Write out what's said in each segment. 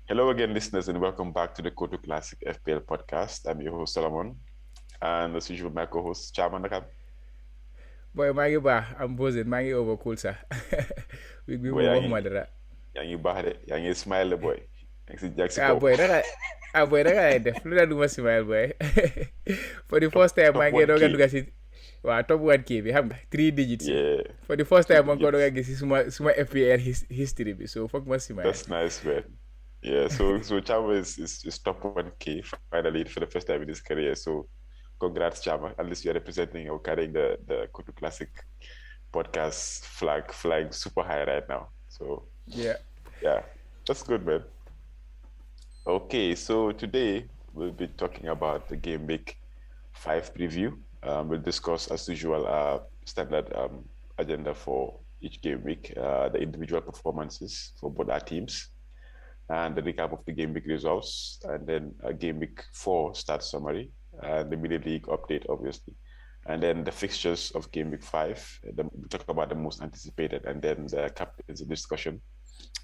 Hello again, listeners, and welcome back to the Kotu Classic FPL podcast. I'm your host, Solomon, and as usual, my co-host, Chairman Nakam. Boy, maa ngi baax am Bose maa ngi overcool sax week bi Boy, moom waxuma dara. yaa ngi baax de, yaa ngi smile boy. Yaa ngi si ah kaw. boy naka boy naka lay def lu la duma smile boy for the first time Top maa ngi doog a 1K. dugg si waa top 1K bi xam nga 3 digits yi. Yeah, For the first three time maa ngi ko doog a digits. gis si suma FPL history bi so foog ma smile. That's nice, man. Yeah, so Chama is top 1K finally for the first time in his career. So congrats, Chama. At least you're representing or carrying the Kotu Classic podcast flag flying super high right now. So Yeah. yeah, that's good, man. Okay, so today we'll be talking about the game week 5 preview. We'll discuss, as usual, standard agenda for each game week, the individual performances for both our teams, and the recap of the game week results, and then a game week 4 start summary, and the mini league update, obviously. And then the fixtures of game week 5, we talk about the most anticipated, and then the captaincy discussion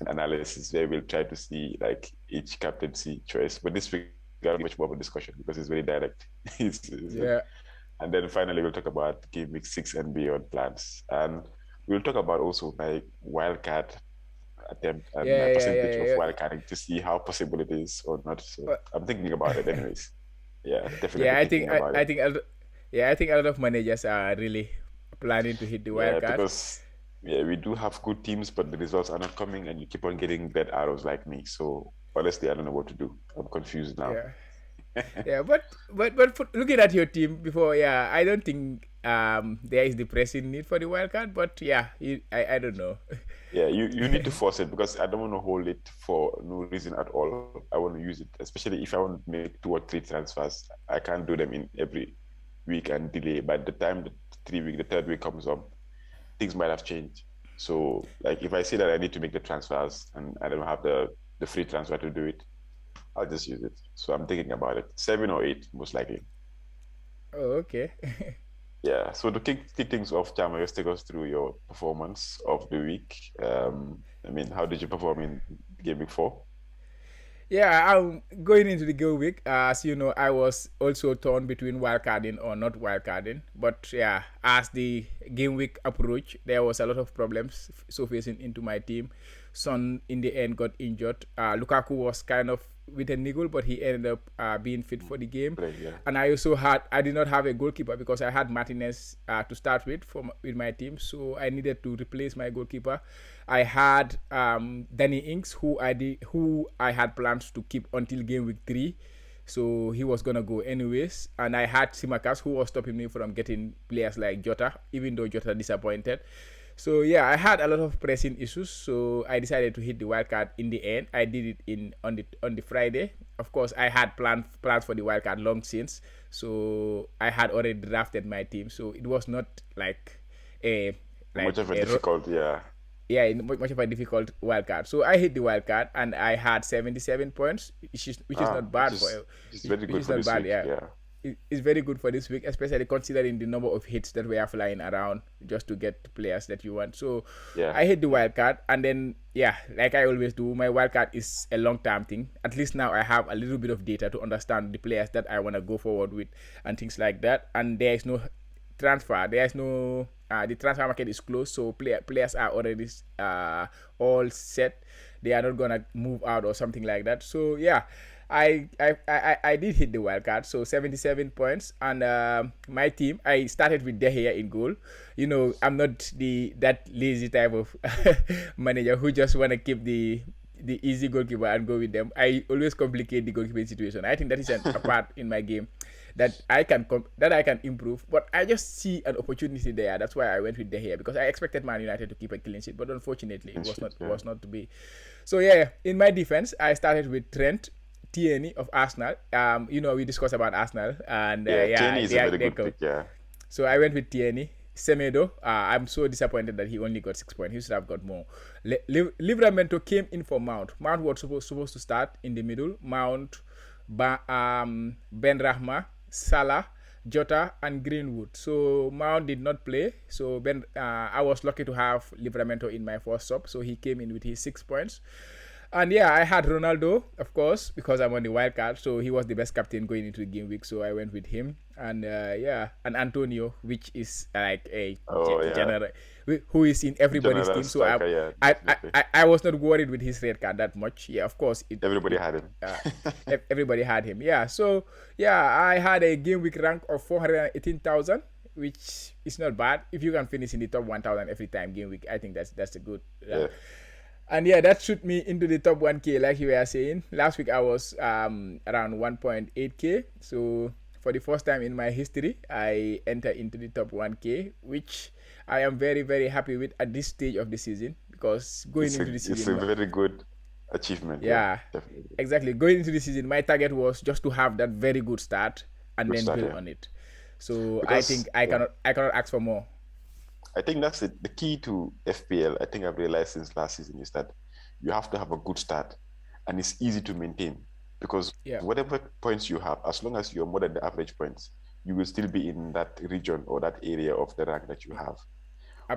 and analysis where we'll try to see like each captaincy choice. But this week, got much more of a discussion because it's very direct. Yeah. And then finally, we'll talk about game week 6 and beyond plans. And we'll talk about also my wildcard attempt and my Yeah, yeah, percentage yeah, of yeah. wildcarding to see how possible it is or not. So I'm thinking about it anyways. Yeah, Yeah, definitely I thinking think I, about I it. think I think a lot of managers are really planning to hit the wild Yeah, card. because yeah, we do have good teams, but the results are not coming, and you keep on getting dead arrows like me. So honestly, I don't know what to do. I'm confused now. Yeah. Yeah, but looking at your team before, yeah, I don't think there is the pressing need for the wild card. But yeah, I don't know. Yeah, you need to force it because I don't want to hold it for no reason at all. I want to use it, especially if I want to make 2 or 3 transfers. I can't do them in every week and delay. By the time the third week comes up, things might have changed. So, like, if I see that I need to make the transfers and I don't have the free transfer to do it, I'll just use it. So I'm thinking about it. 7 or 8, most likely. Oh, okay. Yeah. So to kick things off, Chama, just take us through your performance of the week. I mean, how did you perform in game week 4? Yeah, I'm going into the game week. As you know, I was also torn between wildcarding or not wildcarding. But yeah, as the game week approached, there was a lot of problems surfacing into my team. Son in the end got injured. Lukaku was kind of with a niggle, but he ended up being fit for the game. Play, yeah. And I did not have a goalkeeper because I had Martinez to start with with my team, so I needed to replace my goalkeeper. I had Danny Inks, who I had plans to keep until game week 3, so he was gonna go anyways. And I had Simakas, who was stopping me from getting players like Jota, even though Jota disappointed. So yeah, I had a lot of pressing issues, so I decided to hit the wild card in the end. I did it in on the Friday. Of course, I had plans for the wild card long since, so I had already drafted my team. So it was not like a Much like of a a difficult, yeah. yeah, much of a difficult wild card. So I hit the wild card and I had 77 points, which is Ah, not bad which is very which good is for not this bad. week. Yeah, Yeah. it's very good for this week, especially considering the number of hits that we are flying around just to get players that you want. So Yeah. I hit the wild card, and then yeah, like I always do, my wild card is a long term thing. At least now I have a little bit of data to understand the players that I want to go forward with and things like that. And there is no transfer. There is no the transfer market is closed, so players are already all set. They are not gonna move out or something like that. So yeah, I did hit the wild card. So 77 points, and my team, I started with De Gea in goal. You know, I'm not that lazy type of manager who just wanna keep the easy goalkeeper and go with them. I always complicate the goalkeeping situation. I think that is a part in my game that I can improve. But I just see an opportunity there. That's why I went with De Gea, because I expected Man United to keep a clean sheet, but unfortunately it And shit, yeah. was not to be. So yeah, in my defense, I started with Trent. Tierney of Arsenal. You know, we discussed about Arsenal, and Yeah, yeah, Tierney is a very they good come. pick, yeah. So I went with Tierney. Semedo, I'm so disappointed that he only got 6 points. He should have got more. Livramento came in for Mount. Mount was supposed to start in the middle. Mount, Ben Rahma, Salah, Jota, and Greenwood. So Mount did not play. So I was lucky to have Livramento in my first sub. So he came in with his 6 points. And yeah, I had Ronaldo, of course, because I'm on the wild card. So he was the best captain going into the game week. So I went with him. And yeah, and Antonio, which is like a Oh yeah, general, who is in everybody's general team. So striker. Yeah, I, I, definitely. I was not worried with his red card that much. Yeah, of course, Everybody had him. everybody had him. Yeah, so yeah, I had a game week rank of 418,000, which is not bad. If you can finish in the top 1,000 every time game week, I think that's a good. Yeah, And yeah, that shoot me into the top 1K, like you were saying. Last week I was around 1.8K. So for the first time in my history, I enter into the top 1K, which I am very, very happy with at this stage of the season because going into the it's a season, very good achievement. Yeah, yeah, definitely. exactly. Going into the season, my target was just to have that very good start and Good then start. build Yeah, on it. So I think because yeah, I cannot ask for more. I think that's it. The key to FPL, I think I've realized since last season is that you have to have a good start and it's easy to maintain because Yeah, whatever points you have, as long as you're more than the average points, you will still be in that region or that area of the rank that you have.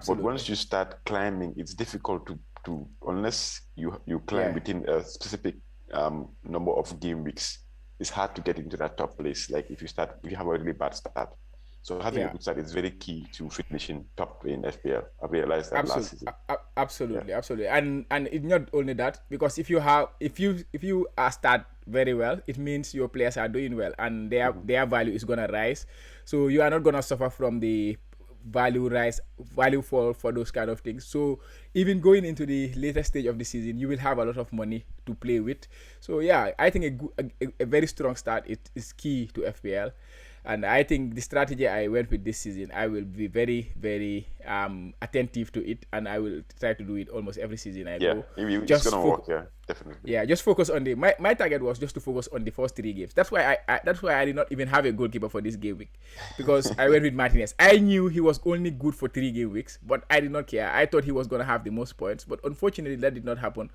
But absolutely. once you start climbing, it's difficult to unless you climb Yeah, within a specific number of game weeks. It's hard to get into that top place. Like if you have a really bad start, so having a yeah. good start is very key to finishing top in FPL. I realized that last Absolutely, season. Yeah. absolutely, and it's not only that because if you start very well, it means your players are doing well and Mhm. their value is gonna rise. So you are not gonna suffer from the value fall for those kind of things. So even going into the later stage of the season, you will have a lot of money to play with. So yeah, I think a very strong start is key to FPL. And I think the strategy I went with this season, I will be very, very attentive to it, and I will try to do it almost every season I Yeah, go. it's Just gonna focus, work. Yeah, definitely. yeah, just focus on the my target was just to focus on the first three games. That's why I did not even have a goalkeeper for this game week because I went with Martinez. I knew he was only good for 3 game weeks, but I did not care. I thought he was gonna have the most points, but unfortunately that did not happen.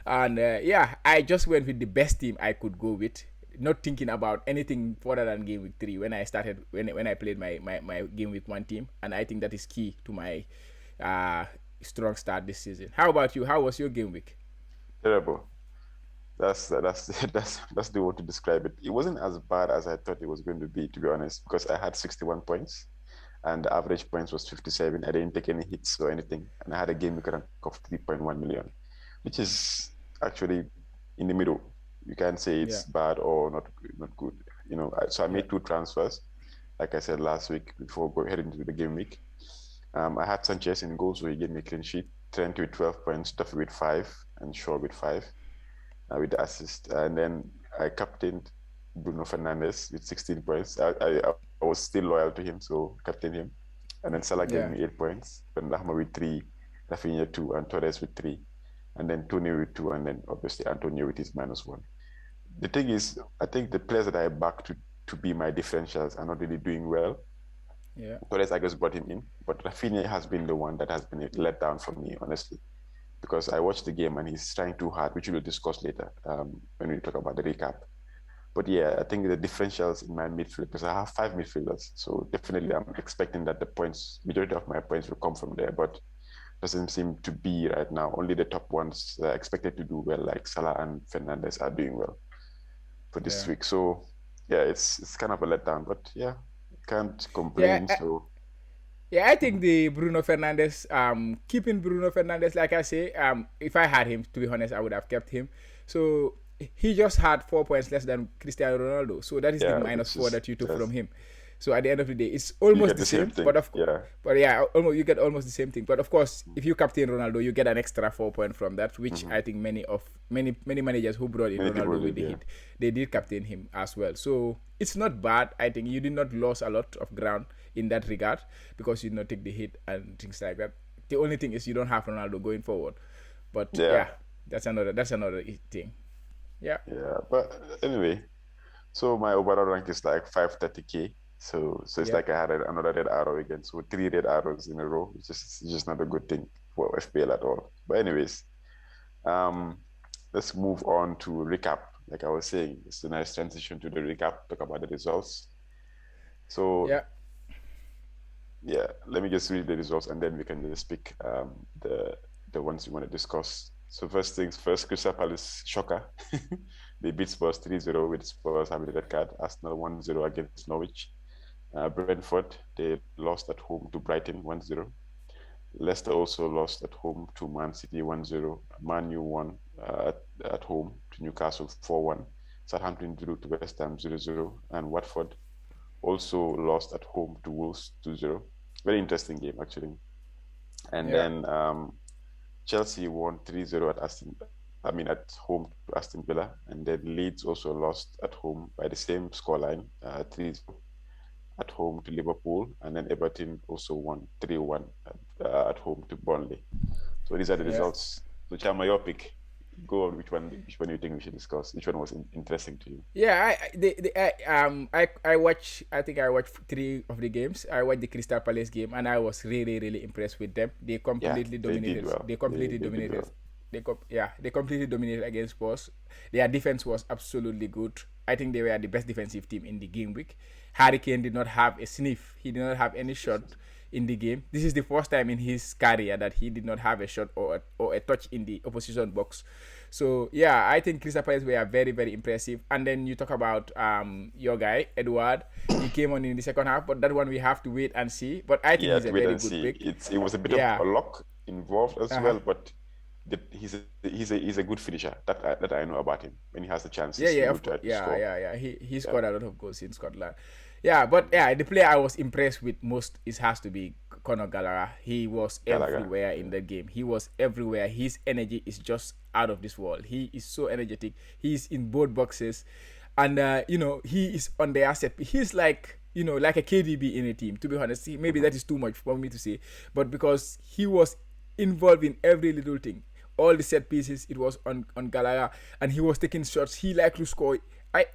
And yeah, I just went with the best team I could go with, not thinking about anything further than game week 3 when I started when I played my game week 1 team, and I think that is key to my uh strong start this season. How about you? How was your game week? Terrible. That's that's the word to describe it. It wasn't as bad as I thought it was going to be honest, because I had 61 points and the average points was 57. I didn't take any hits or anything, and I had a game rank of 3.1 million, which is actually in the middle. You can't say Yeah, it's bad or not good. So I yeah, made two transfers, like I said last week before heading into the game week. I had Sanchez in goal, so he gave me a clean sheet. Trent with 12 points, Duffy with 5, and Shaw with 5 with the assist. And then I captained Bruno Fernandes with 16 points. I was still loyal to him, so captained him. And then Salah gave yeah, me 8 points, Ben Rahma with 3, Rafinha 2, and Torres with 3. And then Tony with 2, and then obviously Antonio with his -1. The thing is, I think the players that I back to be my differentials are not really doing well. yeah, Torres, I just brought him in, but Rafinha has been the one that has been let down for me, honestly, because I watched the game and he's trying too hard, which we will discuss later when we talk about the recap. But yeah, I think the differentials in my midfield, because I have 5 midfielders, so definitely I'm expecting that the points, majority of my points will come from there, but doesn't seem to be right now. Only the top ones are expected to do well, like Salah and Fernandez are doing well for this yeah, week. So yeah, it's kind of a letdown, but yeah, can't yeah. complain. So Yeah, I think mhm. the Bruno Fernandes, keeping Bruno Fernandes, like I say, if I had him, to be honest, I would have kept him. So he just had 4 points less than Cristiano Ronaldo. So that is the Yeah, minus which four is that you took from just him. So at the end of the day, it's you almost get the the same same, thing. Yeah. but yeah, almost you get almost the same thing. But of course, if you captain Ronaldo, you get an extra 4 point from that, which Mm-hmm. I think many managers who brought in Many people Ronaldo with did, the yeah. hit, they did captain him as well. So it's not bad. I think you did not lose a lot of ground in that regard because you did not take the hit and things like that. The only thing is you don't have Ronaldo going forward. But Yeah, yeah, that's another thing. Yeah, yeah. But anyway, so my overall rank is like 530K. So it's yeah, like I had another red arrow again. So 3 red arrows in a row, which is just not a good thing for FPL at all. But anyways, um, let's move on to recap. Like I was saying, it's a nice transition to the recap, talk about the results. So yeah. yeah, let me just read the results and then we can just pick the ones you want to discuss. So first things first, Crystal Palace shocker. They beat Spurs 3-0 with Spurs having the red card. Arsenal 1-0 against Norwich. Brentford, they lost at home to Brighton 1-0. Leicester also lost at home to Man City 1-0. Man U won at home to Newcastle 4-1. Southampton drew to West Ham 0-0. And Watford also lost at home to Wolves 2-0. Very interesting game, actually. And Yeah. then Chelsea won 3-0 at home to Aston Villa. And then Leeds also lost at home by the same scoreline, 3-0 at home to Liverpool, and then Everton also won 3-1 at home to Burnley. So these are the Yeah. results. So Chama, your pick. Go on. Which one do you think we should discuss? Which one was interesting to you? Yeah, I watch. I think I watched three of the games. I watched the Crystal Palace game, and I was really impressed with them. They Yeah, completely they did dominated. well. They They completely they did dominated. well. They completely dominated against Spurs. Their defense was absolutely good. I think they were the best defensive team in the game week. Harry Kane did not have a sniff. He did not have any shot in the game. This is the first time in his career that he did not have a shot or a touch in the opposition box. So yeah, I think Crystal Palace were very impressive. And then you talk about your guy Edward. He came on in the second half, but that one we have to wait and see. But I think Yeah, he's to a wait very and good see. pick. It was a bit of Yeah. a luck involved as Uh huh. well, but he's a good finisher. That I know about him. When he has the Yeah, chances, he yeah, will of course. try to Yeah, score. yeah, yeah. He Yeah, scored a lot of goals in Scotland. Yeah, but yeah, the player I was impressed with most is has to be Conor Gallagher. He was Gallagher. everywhere in Yeah. the game. He was everywhere. His energy is just out of this world. He is so energetic. He's in both boxes, and he is on the asset. He's like like a KDB in a team. To be honest, maybe Mm-hmm. that is too much for me to say, but because he was involved in every little thing, all the set pieces, it was on Gallagher, and he was taking shots. He liked to score.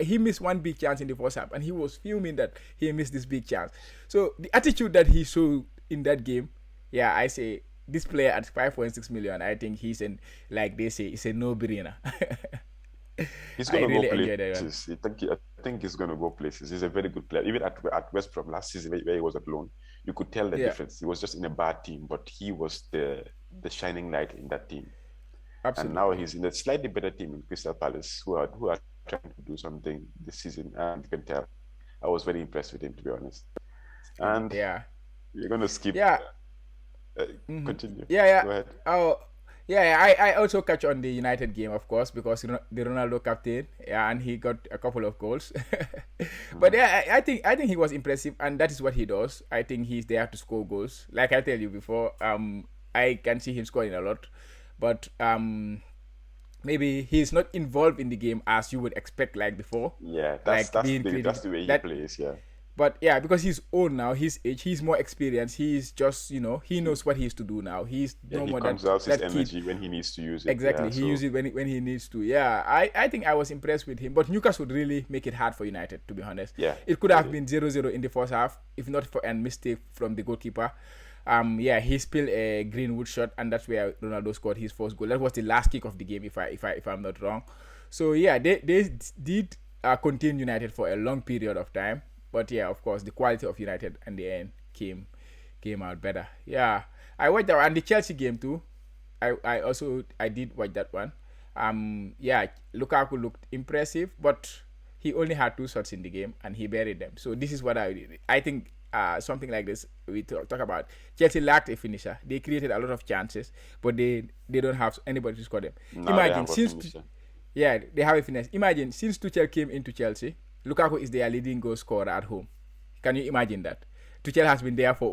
He missed one big chance in the first half, and he was fuming that he missed this big chance. So the attitude that he showed in that game, yeah, I say this player at 5.6 million, I think he's an, like they say, it's a no-brainer. He's I gonna go really enjoyed that one. places. I think he's gonna go places. He's a very good player. Even at West Brom last season, where he was at loan, you could tell the Yeah, difference. He was just in a bad team, but he was the shining light in that team. And now absolutely. he's in a slightly better team in Crystal Palace, who are trying to do something this season, and you can tell. I was very impressed with him, to be honest. And Yeah, you're gonna skip. yeah. Uh, Continue. Yeah, yeah. Go ahead. Oh, yeah, yeah. I also catch on the United game, of course, because the Ronaldo captain, yeah, and he got a couple of goals. But Mhm. yeah, I think he was impressive, and that is what he does. I think he's there to score goals. Like I tell you before, I can see him scoring a lot, but maybe he's not involved in the game as you would expect, like before, Yeah, that's like that's being the that's creative. the way he That plays. Yeah. but yeah, because he's old now, his age, he's more experienced. He's just, he He, knows what he's to do now. He's yeah, no he more conserves his that kid. energy when he needs to use it. Exactly, Yeah. he So uses it when he needs to. Yeah, I think I was impressed with him, but Newcastle would really make it hard for United. To be honest, yeah, it could they have did. been 0-0 in the first half if not for a mistake from the goalkeeper. Yeah, he spilled a Greenwood shot, and that's where Ronaldo scored his first goal. That was the last kick of the game, if I'm not wrong. So yeah, they did contain United for a long period of time, but yeah, of course, the quality of United in the end came out better. Yeah, I watched that, and the Chelsea game too. I did watch that one. Yeah, Lukaku looked impressive, but he only had two shots in the game and he buried them. So this is what I think. Something like this we talk about. Chelsea lacked a finisher. They created a lot of chances, but they don't have anybody to score them. Now they Imagine have a since finisher. yeah, they have a finesse. Imagine since Tuchel came into Chelsea, Lukaku is their leading goal scorer at home. Can you imagine that? Tuchel has been there for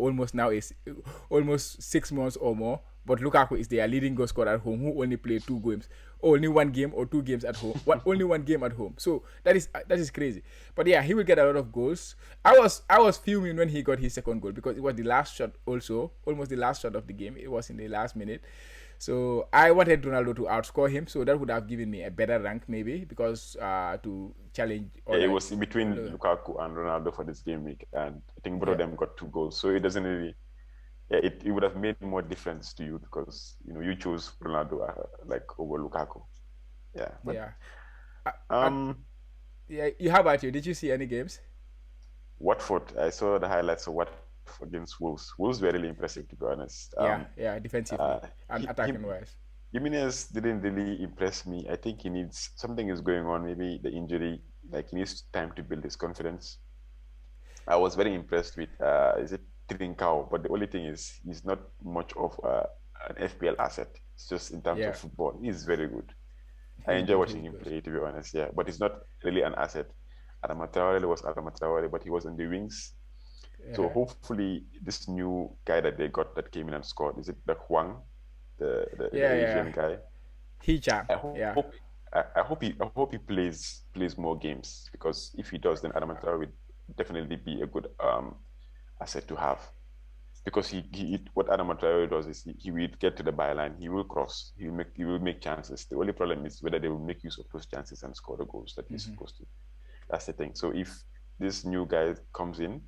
almost 6 months or more, but Lukaku is their leading goal scorer at home, who only played two games, only one game or two games at home, only one game at home. So that is crazy. But yeah, he will get a lot of goals. I was fuming when he got his second goal because it was the last shot, also almost the last shot of the game. It was in the last minute. So I wanted Ronaldo to outscore him, so that would have given me a better rank maybe because to challenge Yeah, it other. was in between Lukaku and Ronaldo for this game week, and I think both of Yeah, them got 2 goals. So it doesn't really. Yeah, it would have made more difference to you because you chose Ronaldo like over Lukaku. Yeah, but yeah. Uh, and um, yeah, how about you? Did you see any games? Watford. I saw the highlights of Watford against Wolves. Wolves were really impressive, to be honest. Yeah, yeah, defensively Uh, and he attacking wise. Jimenez didn't really impress me. I think he needs something is going on. Maybe the injury, like he needs time to build his confidence. I was very impressed with is it Trincao, but the only thing is he's not much of an FPL asset. It's just in terms of Yeah, football, he's very good. I he's enjoy good. watching He's him good. play, to be honest. Yeah, but he's not really an asset. Adama Traore was Adama Traore, but he was in the wings. So Yeah, hopefully, this new guy that they got that came in and scored, is it the Huang, the yeah, yeah. Asian guy? He Chang. I Yeah. hope I hope he plays more games because if he does, then Adama Traore would definitely be a good asset to have because what Adam Traore does is he will get to the byline, he will cross, he will make chances. The only problem is whether they will make use of those chances and score the goals that he's Mm-hmm. supposed to. That's the thing. So if this new guy comes in,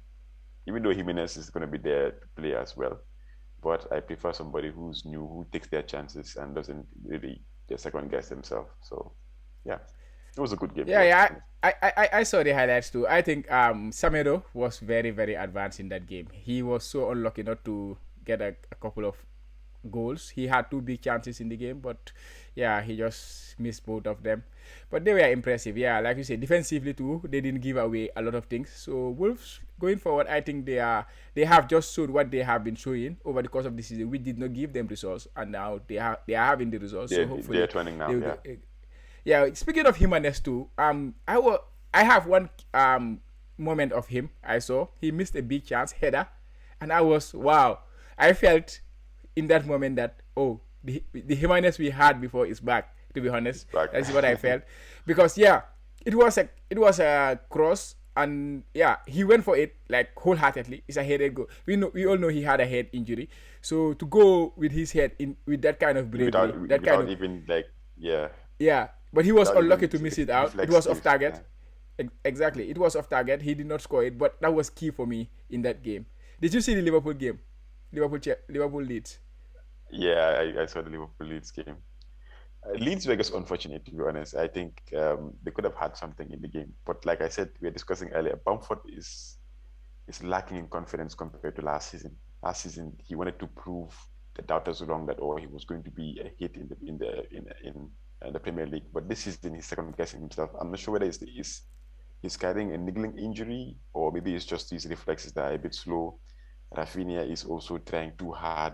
even though Jimenez is going to be there to play as well, but I prefer somebody who's new, who takes their chances and doesn't really get second guess himself. So yeah, it was a good game to Yeah, watch. yeah. I saw the highlights too. I think Samedo was very, very advanced in that game. He was so unlucky not to get a couple of goals. He had two big chances in the game, but yeah, he just missed both of them. But they were impressive. Yeah, like you said, defensively too, they didn't give away a lot of things. So Wolves going forward, I think they have just showed what they have been showing over the course of the season. We did not give them results, and now they are having the results. So They're hopefully turning they now. will Yeah, get. Yeah, speaking of Jimenez too, I have one moment of him I saw. He missed a big chance header, and I was wow. I felt in that moment that the Jimenez we had before is back. To be it's honest, back. that's what I felt because yeah, it was a cross and yeah he went for it like wholeheartedly. It's a headed goal. We all know he had a head injury, so to go with his head in with that kind of without bravery, that kind without of even like yeah yeah, but he was without unlucky even to miss it out. It was off reflexive. Yeah, target. Exactly, it was off target. He did not score it, but that was key for me in that game. Did you see the Liverpool game? Liverpool Leeds. yeah. I saw the Liverpool Leeds game. Leeds were just unfortunate, to be honest. I think they could have had something in the game, but like I said, we were discussing earlier, Bamford is lacking in confidence compared to last season. Last season, he wanted to prove the doubters wrong that he was going to be a hit in the Premier League. But this season, he's second guessing himself. I'm not sure whether he's carrying a niggling injury or maybe it's just his reflexes that are a bit slow. Rafinha is also trying too hard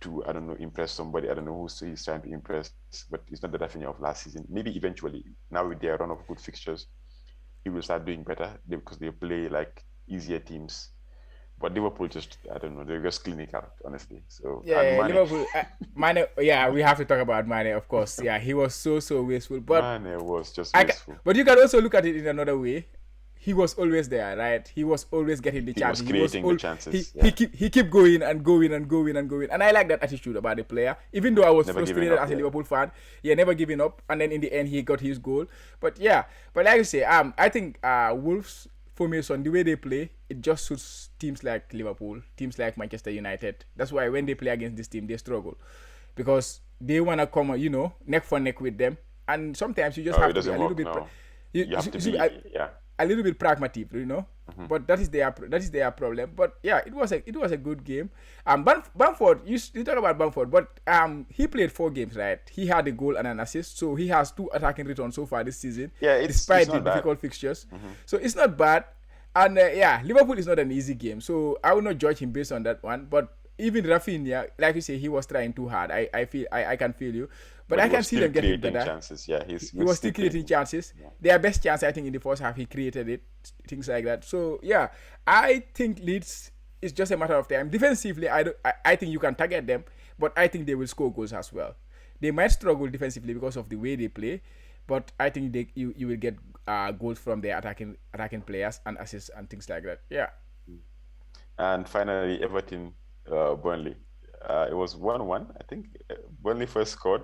to, I don't know, impress somebody. I don't know who he's trying to impress, but it's not the Rafinha of last season. Maybe eventually, now with their run of good fixtures, he will start doing better because they play like easier teams. But Liverpool just, I don't know, they're just clinical, honestly. So, Yeah, and yeah, Mane, Liverpool. Mane. Yeah, we have to talk about Mane, of course. Yeah, he was so wasteful. But Mane was just I can, wasteful. but you can also look at it in another way. He was always there, right? He was always getting the He was chances. He was creating the all chances. he Yeah. keep going and going and going and going. And I like that attitude about the player. Even though I was Never giving frustrated up. as a Yeah. Liverpool fan, yeah, never giving up. And then in the end, he got his goal. But yeah, but like you say, I think Wolves formation, the way they play, it just suits teams like Liverpool, teams like Manchester United. That's why when they play against this team, they struggle because they wanna come, neck for neck with them. And sometimes you just No, it have to be a doesn't little work. bit. No. You, You have to you see, be, yeah. a little bit pragmatic, Mhm. But that is their problem. But yeah, it was a good game. Bamford, you talk about Bamford, but he played 4 games, right? He had a goal and an assist, so he has 2 attacking returns so far this season, Yeah, it's despite the not bad. difficult fixtures. Mhm. So it's not bad. And yeah, Liverpool is not an easy game, so I will not judge him based on that one. But even Rafinha, like you say, he was trying too hard. I can feel you, but But I he can was see still them getting creating better. chances. Yeah, He was was still still creating creating. chances. Yeah. Their best chance, I think, in the first half, he created it, things like that. So yeah, I think Leeds is just a matter of time. Defensively, I think you can target them, but I think they will score goals as well. They might struggle defensively because of the way they play, but I think you will get goals from their attacking players and assists and things like that. Yeah. And finally, Everton, Burnley. It was 1-1. I think Burnley first scored,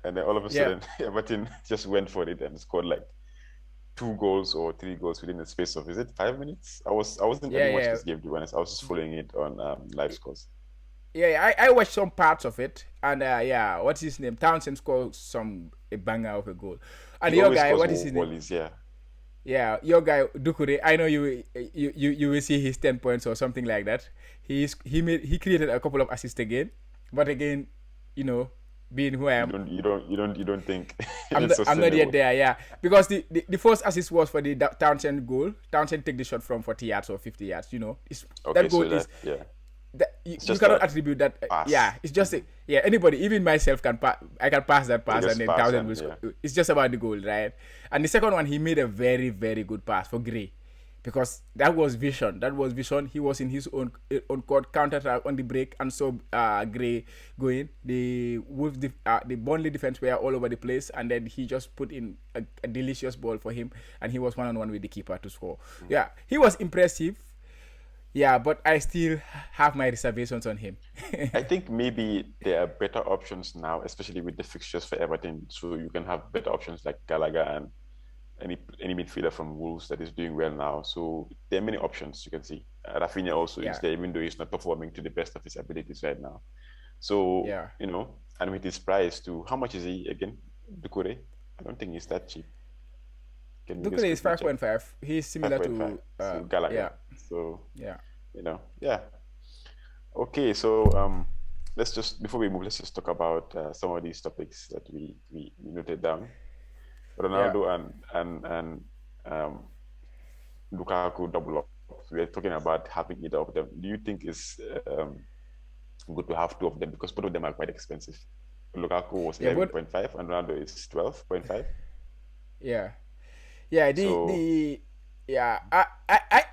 and then all of a Yeah. sudden, Everton just went for it and scored like 2 goals or 3 goals within the space of, is it 5 minutes? I wasn't Yeah, even watching yeah. this game, to be honest. I was just following it on live scores. Yeah, I watched some parts of it, and yeah, what's his name? Townsend scored a banger of a goal, and He your always guy, scores what is his name? volleys, yeah. Yeah, your guy Dukure. I know you will see his 10 points or something like that. He created a couple of assists again, but again, you know, being who I You am. don't think I'm it's not, I'm not yet sustainable. there, yeah. Because the first assist was for the Townsend goal. Townsend take the shot from 40 yards or 50 yards. Okay, That goal so is that yeah, that you, it's you just cannot a attribute that. pass. Yeah, it's just yeah. Anybody, even myself, can pass. I can pass that You pass, and just then pass Townsend and will score. yeah. It's just about the goal, right? And the second one, he made a very very good pass for Gray, because that was vision. That was vision. He was in his own court, counter attack on the break, and saw Gray going. The Wolves, the Burnley defense were all over the place, and then he just put in a delicious ball for him, and he was 1-on-1 with the keeper to score. Mm. Yeah, he was impressive. Yeah, but I still have my reservations on him. I think maybe there are better options now, especially with the fixtures for Everton. So you can have better options like Gallagher and any midfielder from Wolves that is doing well now. So there are many options you can see. Rafinha also is Yeah, there, even though he's not performing to the best of his abilities right now. So, yeah. and with his price too, how much is he again? Ducouré? I don't think he's that cheap. Can you just Dukle is quickly check? 5.5. He's similar 5.5. to So Gallagher. yeah, So, yeah, yeah. Okay, so let's just before we move, let's just talk about some of these topics that we noted down. yeah. Ronaldo and um, Lukaku double up. We are talking about having either of them. Do you think it's good to have two of them because both of them are quite expensive? Lukaku was Yeah, but 11.5 and Ronaldo is 12.5. yeah. Yeah, So yeah,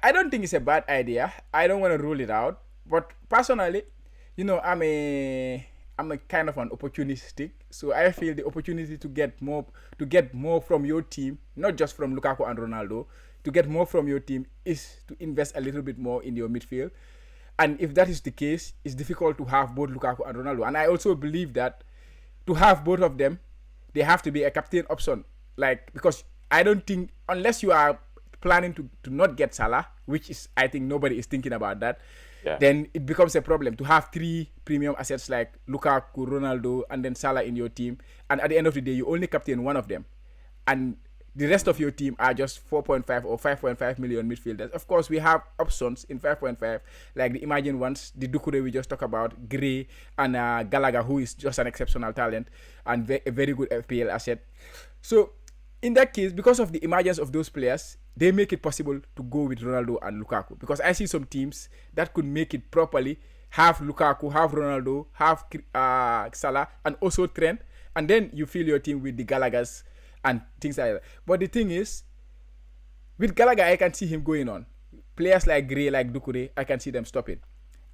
I don't think it's a bad idea. I don't want to rule it out. But personally, I'm a kind of an opportunistic. So I feel the opportunity to get more from your team, not just from Lukaku and Ronaldo, to get more from your team is to invest a little bit more in your midfield. And if that is the case, it's difficult to have both Lukaku and Ronaldo. And I also believe that to have both of them, they have to be a captain option. Like, because I don't think, unless you are planning to not get Salah, which is, I think nobody is thinking about that, yeah, then it becomes a problem to have three premium assets like Lukaku, Ronaldo, and then Salah in your team. And at the end of the day, you only captain one of them. And the rest of your team are just 4.5 or 5.5 million midfielders. Of course, we have options in 5.5, like the Imagine ones, the Dukure we just talked about, Gray, and Gallagher, who is just an exceptional talent and a very good FPL asset. So, in that case, because of the emergence of those players, they make it possible to go with Ronaldo and Lukaku. Because I see some teams that could make it properly, have Lukaku, have Ronaldo, have Salah, and also Trent, and then you fill your team with the Gallaghers and things like that. But the thing is, with Gallagher, I can see him going on. Players like Gray, like Dukure, I can see them stopping.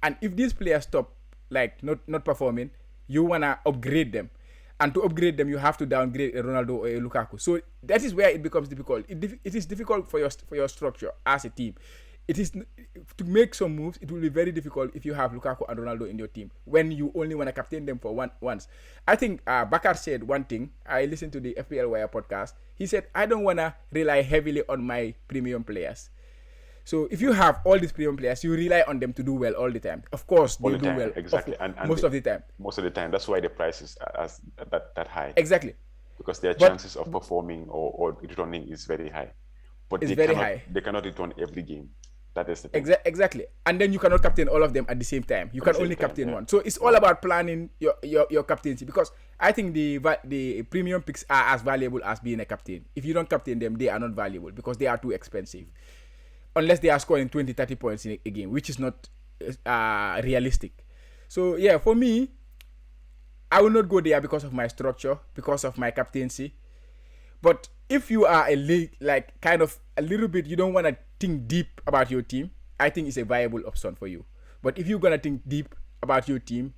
And if these players stop, like not performing, you wanna upgrade them. And to upgrade them, you have to downgrade a Ronaldo or a Lukaku. So that is where it becomes difficult. It is difficult for your structure as a team. It is to make some moves. It will be very difficult if you have Lukaku and Ronaldo in your team when you only want to captain them for once. I think Bakar said one thing. I listened to the FPL Wire podcast. He said, "I don't want to rely heavily on my premium players." So if you have all these premium players, you rely on them to do well all the time. Of course, all they the do time, well exactly, and most of the time. most of the time, that's why the price is as that high Exactly, because their but chances of performing or returning is very high. But it's very high. they cannot return every game. That is the thing. Exactly. And then you cannot captain all of them at the same time. You At the can same only time, captain yeah, one. So it's all yeah. about planning your captaincy, because I think the premium picks are as valuable as being a captain. If you don't captain them, they are not valuable because they are too expensive. Unless they are scoring 20, 30 points in a game, which is not realistic. So yeah, for me, I will not go there because of my structure, because of my captaincy. But if you are a like kind of a little bit, you don't want to think deep about your team, I think it's a viable option for you. But if you're gonna think deep about your team,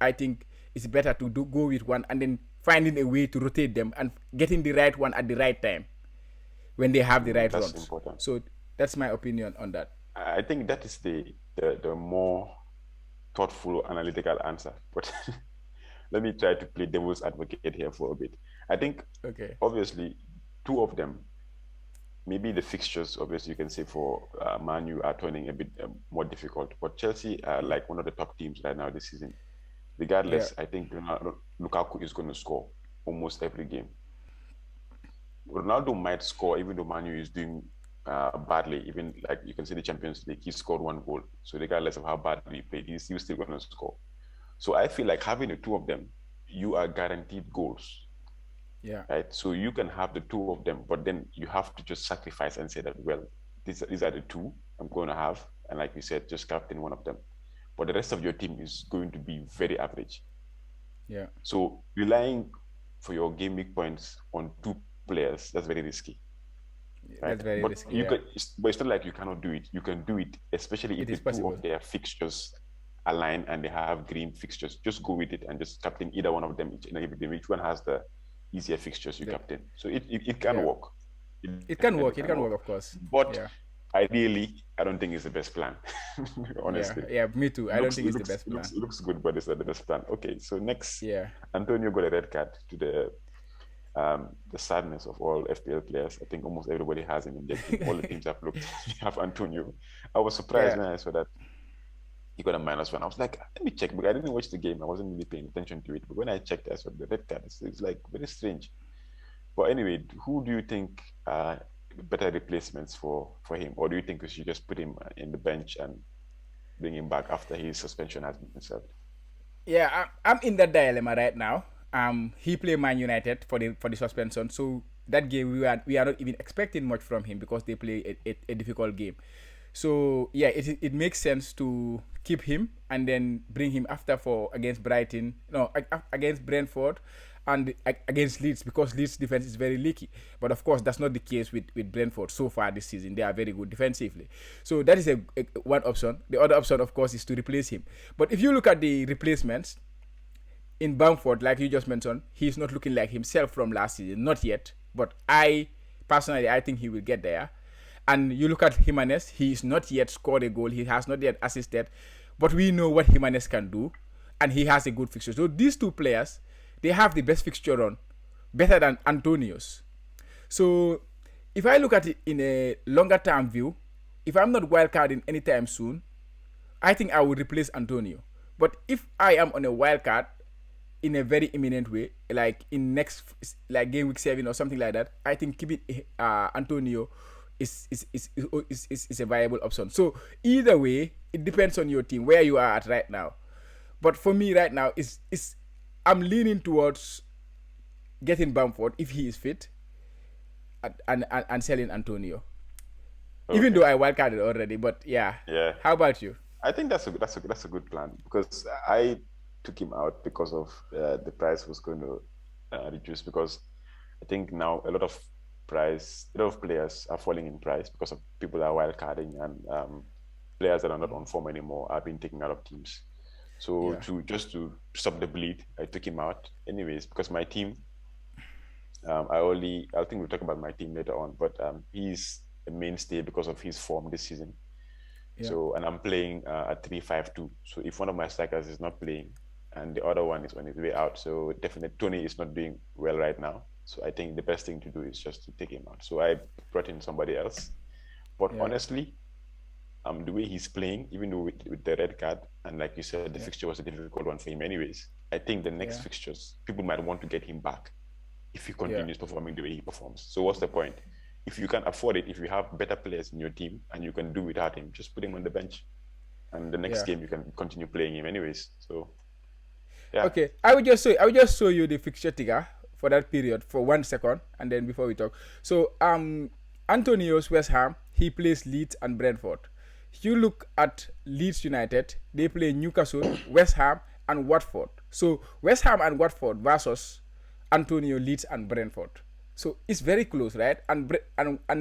I think it's better to go with one and then finding a way to rotate them and getting the right one at the right time when they have the right That's runs. important. So that's my opinion on that. I think that is the more thoughtful, analytical answer. But let me try to play devil's advocate here for a bit. I think Okay. obviously two of them, maybe the fixtures, obviously you can say for Man U are turning a bit more difficult, but Chelsea are Yeah. like one of the top teams right now this season. Yeah. Regardless, I think Lukaku is going to score almost every game. Ronaldo might score even though Manu is doing badly. Even like you can see the Champions League, he scored one goal. So regardless of how badly he played, he's still going to score. So I feel like having the two of them you are guaranteed goals, Yeah. right? So you can have the two of them, but then you have to just sacrifice and say that, well, these are the two I'm going to have. And like you said, just captain one of them. But the rest of your team is going to be very average. Yeah. So relying for your game week points on two players, that's very risky, right? That's very But risky. you can, Yeah. but it's not like you cannot do it. You can do it, especially if It the is two possible. of their fixtures align and they have green fixtures. Just go with it and just captain either one of them each and every game. Which one has the easier fixtures you The, captain? So it can yeah. work. It It can definitely work. It can can work. work, of course. But Yeah. ideally, I don't think it's the best plan. Yeah. Honestly, Yeah. Me too. it I don't looks think it it's the looks best it looks plan. it looks good, but it's not the best plan. Okay, so next, Yeah. Antonio got a red card to the sadness of all FPL players. I think almost everybody has him in their team. All the teams I've looked have Antonio. I was surprised Yeah. when I saw that he got a -1. I was like, let me check because I didn't watch the game. I wasn't really paying attention to it. But when I checked, I saw the red card. It's like very strange. But anyway, who do you think are better replacements for him, or do you think we should just put him in the bench and bring him back after his suspension has been served? Yeah. I'm in that dilemma right now. He played Man United for the suspension, so that game we are not even expecting much from him because they play a difficult game. So yeah, it makes sense to keep him and then bring him after for against Brighton, no, against Brentford, and against Leeds because Leeds defense is very leaky. But of course, that's not the case with Brentford so far this season. They are very good defensively. So that is a one option. The other option, of course, is to replace him. But if you look at the replacements in Bamford, like you just mentioned, he's not looking like himself from last season, not yet. But I personally, I think he will get there. And you look at Jimenez, he's not yet scored a goal, he has not yet assisted, but we know what Jimenez can do, and he has a good fixture. So these two players, they have the best fixture on, better than Antonio's. So if I look at it in a longer term view, if I'm not wildcarding anytime soon, I think I will replace Antonio. But if I am on a wild card in a very imminent way, like in next like game week 7 or something like that, I think keeping Antonio is a viable option. So either way, it depends on your team where you are at right now. But for me right now, is I'm leaning towards getting Bamford if he is fit, and selling Antonio. Even though Okay. I wildcarded already, but yeah. Yeah. How about you? I think that's a good plan because I took him out because of the price was going to reduce because I think now a lot of players are falling in price because of people are wild carding and players that are not on form anymore are being taken out of teams. So Yeah. to stop the bleed, I took him out anyways because my team. I think we'll talk about my team later on, but he's a mainstay because of his form this season. Yeah. So, and I'm playing a 3-5-2. So if one of my strikers is not playing and the other one is on his way out, so definitely Tony is not doing well right now. So I think the best thing to do is just to take him out. So I brought in somebody else. But Yeah. honestly, the way he's playing, even though with the red card, and like you said, the Yeah. fixture was a difficult one for him anyways. I think the next Yeah. fixtures, people might want to get him back if he Yeah. continues performing the way he performs. So what's the point? If you can afford it, if you have better players in your team and you can do without him, just put him on the bench. And the next Yeah. game you can continue playing him anyways. So yeah. Okay. I will just show you the fixture ticker for that period for 1 second, and then before we talk. So Antonio's West Ham, he plays Leeds and Brentford. You look at Leeds United, they play Newcastle, West Ham, and Watford. So West Ham and Watford versus Antonio, Leeds, and Brentford. So it's very close, right? And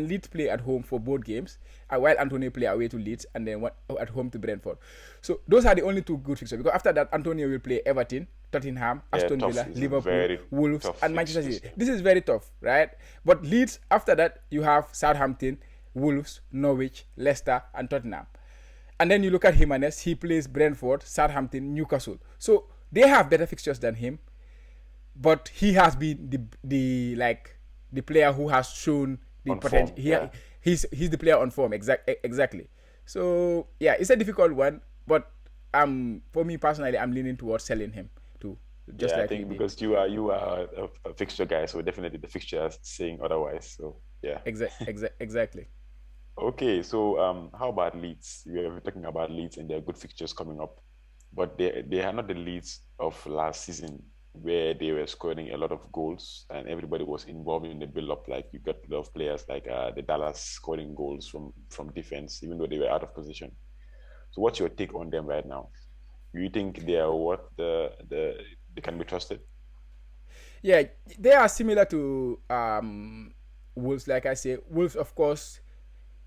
Leeds play at home for both games, while Antonio play away to Leeds and then at home to Brentford. So those are the only two good fixtures because after that Antonio will play Everton, Tottenham, Yeah, Aston tough Villa, is a Liverpool, very Wolves, tough and Manchester fixtures. City. This is very tough, right? But Leeds after that you have Southampton, Wolves, Norwich, Leicester, and Tottenham. And then you look at Jimenez, he plays Brentford, Southampton, Newcastle. So they have better fixtures than him, but he has been the player who has shown the On potential. form. Yeah. He's the player on form exactly. So yeah, it's a difficult one, but for me personally, I'm leaning towards selling him too, just Yeah, I like you think did. because you are a fixture guy, so definitely the fixture is saying otherwise. So yeah. Exactly. Okay, so how about Leeds? We are talking about Leeds and their good fixtures coming up, but they are not the Leeds of last season. where they were scoring a lot of goals and everybody was involved in the build-up. Like you got a lot of players like the Dallas scoring goals from defense, even though they were out of position. So what's your take on them right now? Do you think they are what they can be trusted? Yeah, they are similar to Wolves. Like I say, Wolves, of course,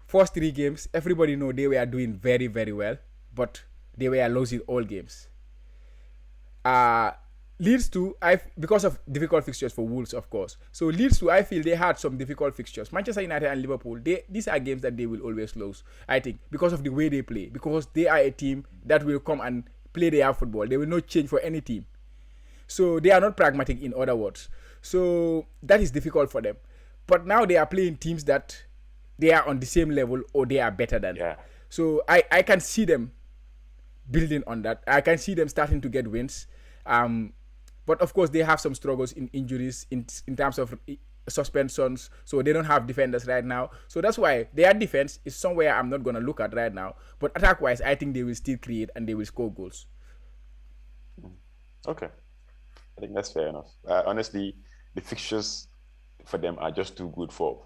first three games, everybody know they were doing very very well, but they were losing all games. uh Leeds to I because of difficult fixtures for Wolves, of course. So Leeds to I feel they had some difficult fixtures. Manchester United and Liverpool, these are games that they will always lose. I think because of the way they play, because they are a team that will come and play their football. They will not change for any team. So they are not pragmatic, in other words. So that is difficult for them. But now they are playing teams that they are on the same level or they are better than. Yeah. So I can see them building on that. I can see them starting to get wins. Um, but of course, they have some struggles in injuries in terms of suspensions. So they don't have defenders right now. So that's why their defense is somewhere I'm not going to look at right now. But attack wise, I think they will still create and they will score goals. Okay. I think that's fair enough. Honestly, the fixtures for them are just too good for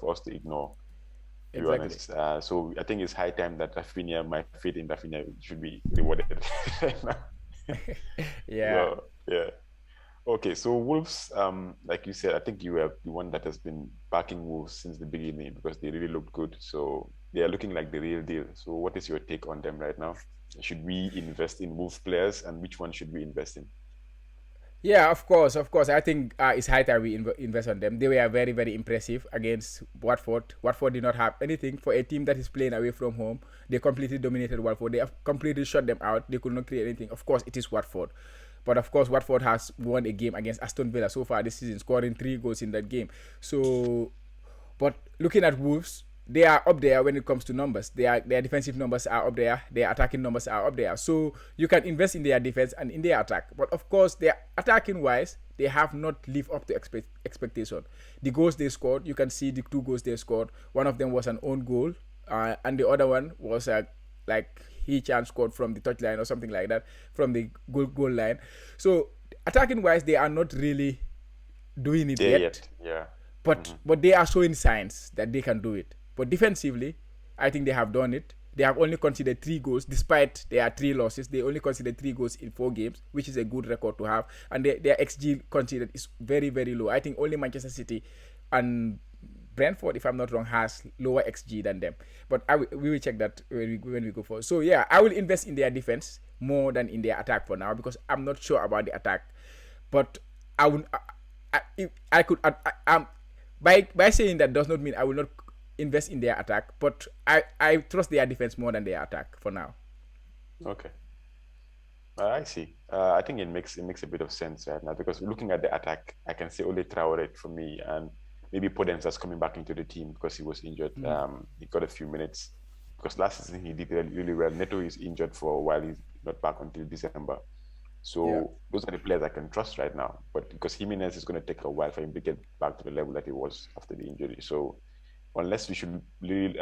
us to ignore, to be Exactly. honest. So I think it's high time that Rafinha, my faith in Rafinha should be rewarded right now. Yeah. So yeah. Okay, so Wolves, like you said, I think you were the one that has been backing Wolves since the beginning because they really looked good. So they are looking like the real deal. So what is your take on them right now? Should we invest in Wolves players, and which one should we invest in? Yeah, of course, of course. I think it's high time we invest on them. They were very, very impressive against Watford. Watford did not have anything for a team that is playing away from home. They completely dominated Watford. They have completely shut them out. They could not create anything. Of course, it is Watford. But of course, Watford has won a game against Aston Villa so far this season, scoring 3 goals in that game. So but looking at Wolves, they are up there when it comes to numbers. Their defensive numbers are up there. Their attacking numbers are up there. So you can invest in their defense and in their attack. But of course, their attacking wise, they have not lived up to expectation. The goals they scored, you can see the 2 goals they scored. One of them was an own goal, and the other one was like he chance scored from the touchline or something like that, from the goal line. So attacking wise, they are not really doing it There yet, yet? Yeah. but Hmm. they are showing signs that they can do it. But defensively, I think they have done it. They have only conceded 3 goals, despite their 3 losses. They only conceded 3 goals in 4 games, which is a good record to have. And their XG conceded is very, very low. I think only Manchester City and Brentford, if I'm not wrong, has lower XG than them. But we will check that when we go forward. So yeah, I will invest in their defense more than in their attack for now because I'm not sure about the attack. But I would, if I could, by saying that does not mean I will not invest in their attack, but I trust their defense more than their attack for now. Okay. I see. I think it makes a bit of sense right now because looking at the attack, I can see only Traore for me, and maybe Podence that's coming back into the team because he was injured. Mm. He got a few minutes because last season he did really, really well. Neto is injured for a while; he's not back until December. Yeah. So those are the players I can trust right now. But because Jimenez is going to take a while for him to get back to the level that he was after the injury, so unless we should really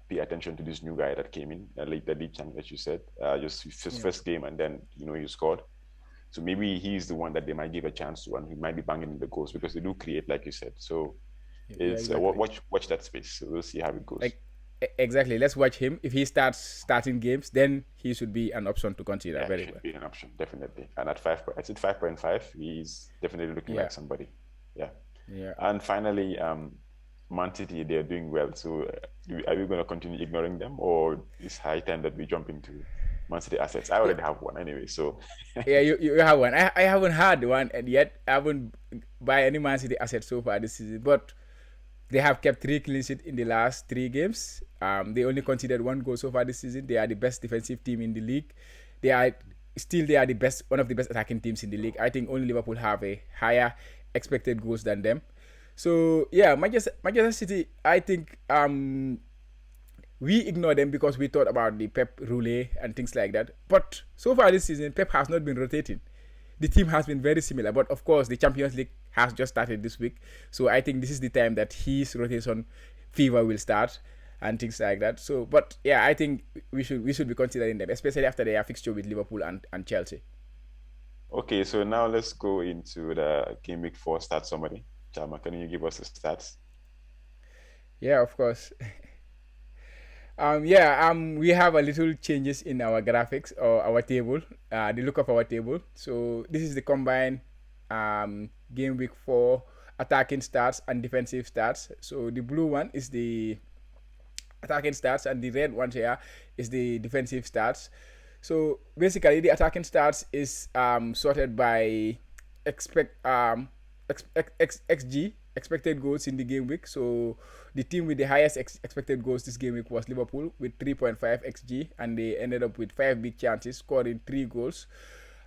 pay attention to this new guy that came in, like the lead champ that you said, just his Yeah. first game and then he scored. So maybe he's the one that they might give a chance to, and he might be banging in the goals because they do create, like you said. So Yeah, it's exactly. watch that space. So we'll see how it goes. Like exactly. Let's watch him. If he starts starting games, then he should be an option to consider Yeah, he very should well. be an option definitely. And at I said 5.5, he's definitely looking Yeah. like somebody. Yeah. Yeah. And finally, Man City, they're doing well. So are we going to continue ignoring them, or it's high time that we jump into Man City assets? I Yeah. already have one anyway. So Yeah, you have one. I haven't had one and yet. I haven't buy any Man City asset so far this season. But they have kept 3 clean sheets in the last 3 games. They only conceded 1 goal so far this season. They are the best defensive team in the league. They are the best, one of the best attacking teams in the league. I think only Liverpool have a higher expected goals than them. So yeah, Manchester City. I think we ignore them because we thought about the Pep Rule and things like that. But so far this season, Pep has not been rotating. The team has been very similar, but of course, the Champions League has just started this week. So I think this is the time that his rotation fever will start and things like that. So, but yeah, I think we should be considering them, especially after their fixture with Liverpool and Chelsea. Okay, so now let's go into the game week 4 stat summary. Chama, can you give us the stats? Yeah, of course. We have a little changes in our graphics or our table, the look of our table. So this is the combined game week 4 attacking stats and defensive stats. So the blue one is the attacking stats, and the red one here is the defensive stats. So basically, the attacking stats is sorted by expect xg expected goals in the game week. So the team with the highest expected goals this game week was Liverpool with 3.5 xg, and they ended up with 5 big chances, scoring 3 goals.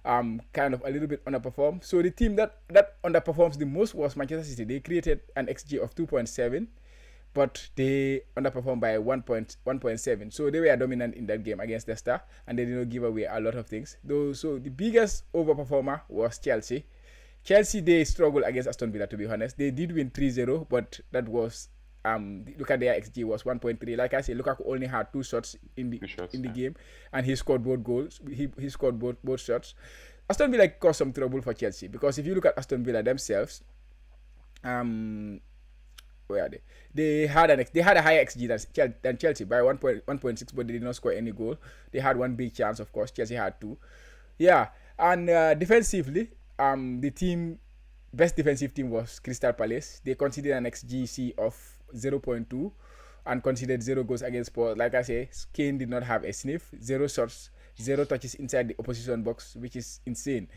Kind of a little bit underperformed. So the team that underperforms the most was Manchester City. They created an xg of 2.7, but they underperformed by 1.7. So they were dominant in that game against Leicester, and they did not give away a lot of things. Though, so the biggest overperformer was Chelsea. Chelsea, they struggled against Aston Villa, to be honest. They did win 3-0, but that was look at their XG was 1.3. Like I said, Lukaku only had 2 shots in the Two shots, in the yeah. game, and he scored both goals. He scored both shots. Aston Villa caused some trouble for Chelsea, because if you look at Aston Villa themselves, um where are they? They had a higher XG than Chelsea by 1.6, but they did not score any goal. They had one big chance, of course. Chelsea had two. Yeah, and defensively, the team best defensive team was Crystal Palace. They conceded an XGC of 0.2 and conceded 0 goals against Spurs. Like I say, Kane did not have a sniff, 0 shots, 0 touches inside the opposition box, which is insane.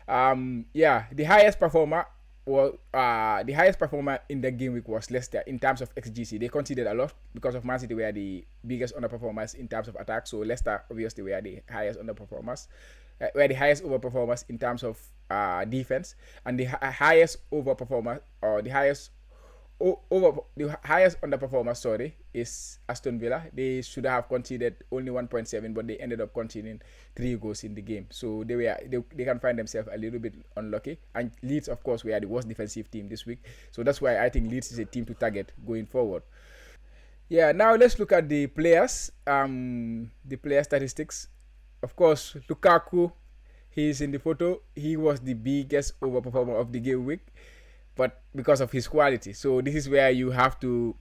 Yeah, the highest performer in the game week was Leicester in terms of XGC. They conceded a lot because of Man City were the biggest underperformers in terms of attack. So Leicester obviously were the highest underperformers, were the highest overperformers in terms of defense, and the highest overperformer, or the highest underperformer, sorry, is Aston Villa. They should have conceded only 1.7, but they ended up conceding 3 goals in the game. So they can find themselves a little bit unlucky. And Leeds, of course, were the worst defensive team this week. So that's why I think Leeds is a team to target going forward. Yeah, now let's look at the players. The player statistics. Of course, Lukaku, he's in the photo. He was the biggest overperformer of the game week, but because of his quality. So this is where you have to,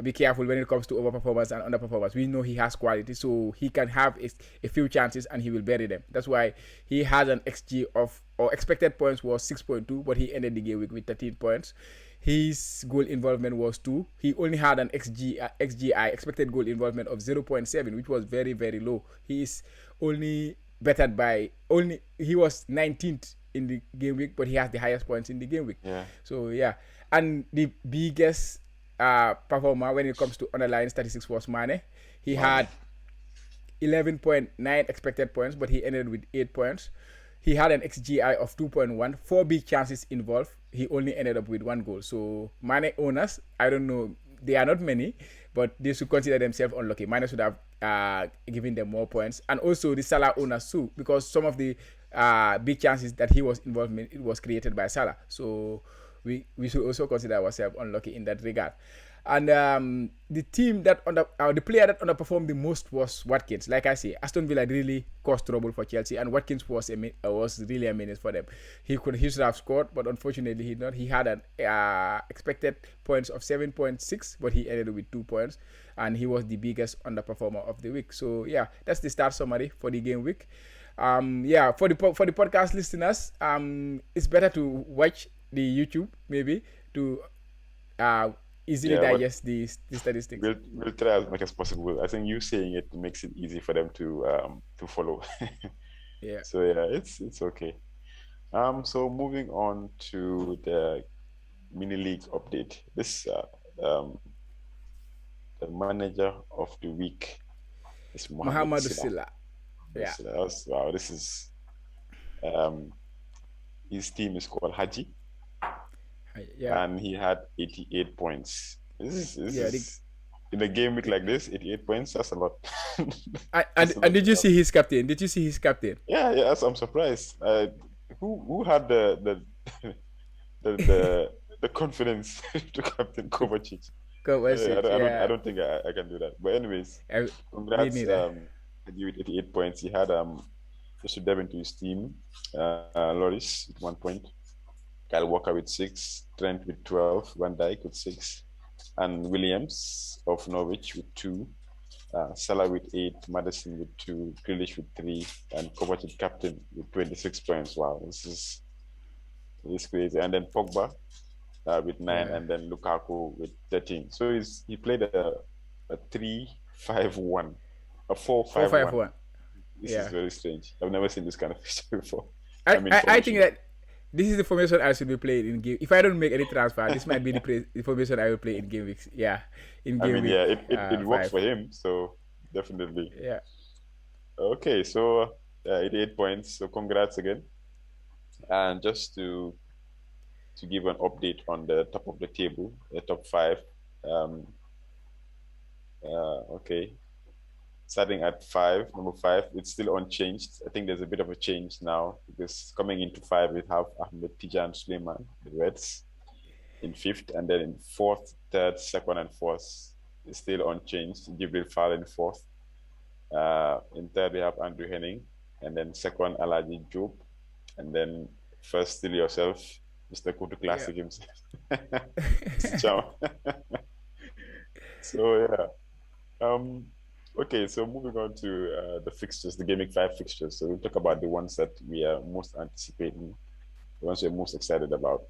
be careful when it comes to overperformance and underperformance. We know he has quality, so he can have a few chances and he will bury them. That's why he has an XG of, or expected points was 6.2, but he ended the game with 13 points. His goal involvement was 2. He only had an XGI, expected goal involvement, of 0.7, which was very, very low. He is only bettered by, he was 19th in the game week, but he has the highest points in the game week. Yeah. So yeah, and the biggest performer when it comes to underlying statistics was Mane. He Wow. had 11.9 expected points, but he ended with 8 points. He had an XGI of 2.1, 4 big chances involved. He only ended up with 1 goal. So Mane owners, I don't know, they are not many, but they should consider themselves unlucky. Mane should have given them more points, and also the Salah owners too, because some of the big chances that he was involved in, it was created by Salah. So we should also consider ourselves unlucky in that regard. And the player that underperformed the most was Watkins. Like I say, Aston Villa really caused trouble for Chelsea, and Watkins was really a menace for them. He should have scored, but unfortunately he did not. He had an expected points of 7.6, but he ended with 2 points, and he was the biggest underperformer of the week. So yeah, that's the start summary for the game week. Yeah, for the podcast listeners, it's better to watch the YouTube maybe to uh, easily Yeah, but digest the statistics. we'll try as much as possible. I think you saying it makes it easy for them to follow. Yeah. So yeah, it's okay. So moving on to the mini league update. This the manager of the week is Mohamed Muhammadu Salah. Silla. Yeah. Wow, this is um his team is called Haji, Yeah. and he had 88 points. This Yeah. is in a game week like this, 88 points, that's a lot. And, That's a lot and did to you have. see his captain? Did you see his captain? Yeah, I'm surprised. Who had the the confidence to captain Kovacic? I Kovacic. don't, I don't I Yeah. don't think I can do that. But anyways, I, me congrats neither. Haji with 88 points. He had Just to dive into his team, Loris with 1 point, Kyle Walker with 6, Trent with 12, Van Dijk with 6, and Williams of Norwich with 2, Salah with 8, Madison with 2, Grealish with 3, and Kovacic captain with 26 points. Wow, this is crazy. And then Pogba with 9, Yeah. and then Lukaku with 13. So he played a 3-5-1, a four Four five five one. one. This is Yeah. very strange. I've never seen this kind of picture before. I, I mean, I think formation. that this is the formation I should be playing in game. If I don't make any transfer, this might be the formation I will play in game week. Yeah, in I game mean, week yeah, it works five. for him. So definitely. Yeah, Okay, so 88 points. So congrats again. And just to give an update on the top of the table, the top five. Um, okay, starting at number five, it's still unchanged. I think there's a bit of a change now because coming into five, we have Ahmed Tijan Suleiman, the Reds, in fifth, and then in fourth, third, second, and fourth is still unchanged. GW5 in fourth. In third, we have Andrew Henning, and then second, Alaji Job, and then first, still yourself, Mr. Kotu yeah, Classic himself, Mr. Cham. So yeah. Um, okay, so moving on to the fixtures, the Gaming 5 fixtures. So we'll talk about the ones that we are most anticipating, the ones we're most excited about.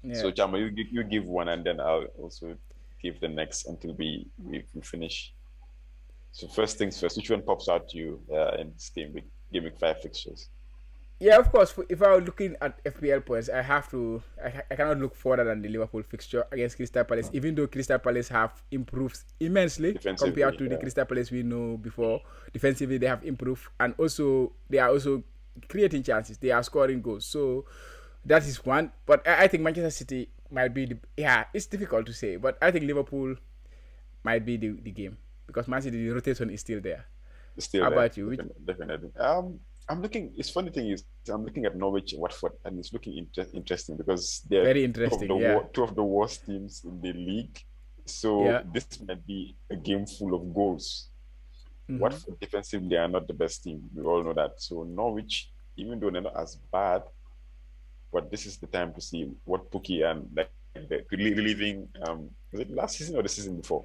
yeah. So Chama, you give one, and then I'll also give the next until we finish. So first things first, which one pops out to you in this Gaming 5 fixtures? Yeah, of course. If I were looking at FPL points, I have to. I cannot look further than the Liverpool fixture against Crystal Palace. Even though Crystal Palace have improved immensely compared Defensively, to the yeah, Crystal Palace we know before, defensively they have improved, and also they are also creating chances. They are scoring goals. So that is one. But I think Manchester City might be the. Yeah, it's difficult to say, but I think Liverpool might be the game because Man City the rotation is still there. it's still How there, about you? Which definitely. I'm looking. It's funny thing is, I'm looking at Norwich and Watford, and it's looking interesting because they're very interesting? Yeah. two of the worst teams in the league. So Yeah. this might be a game full of goals. Mm-hmm. Watford defensively they are not the best team. We all know that. So Norwich, even though they're not as bad, but this is the time to see what Pookie and like the relieving was it last season or the season before?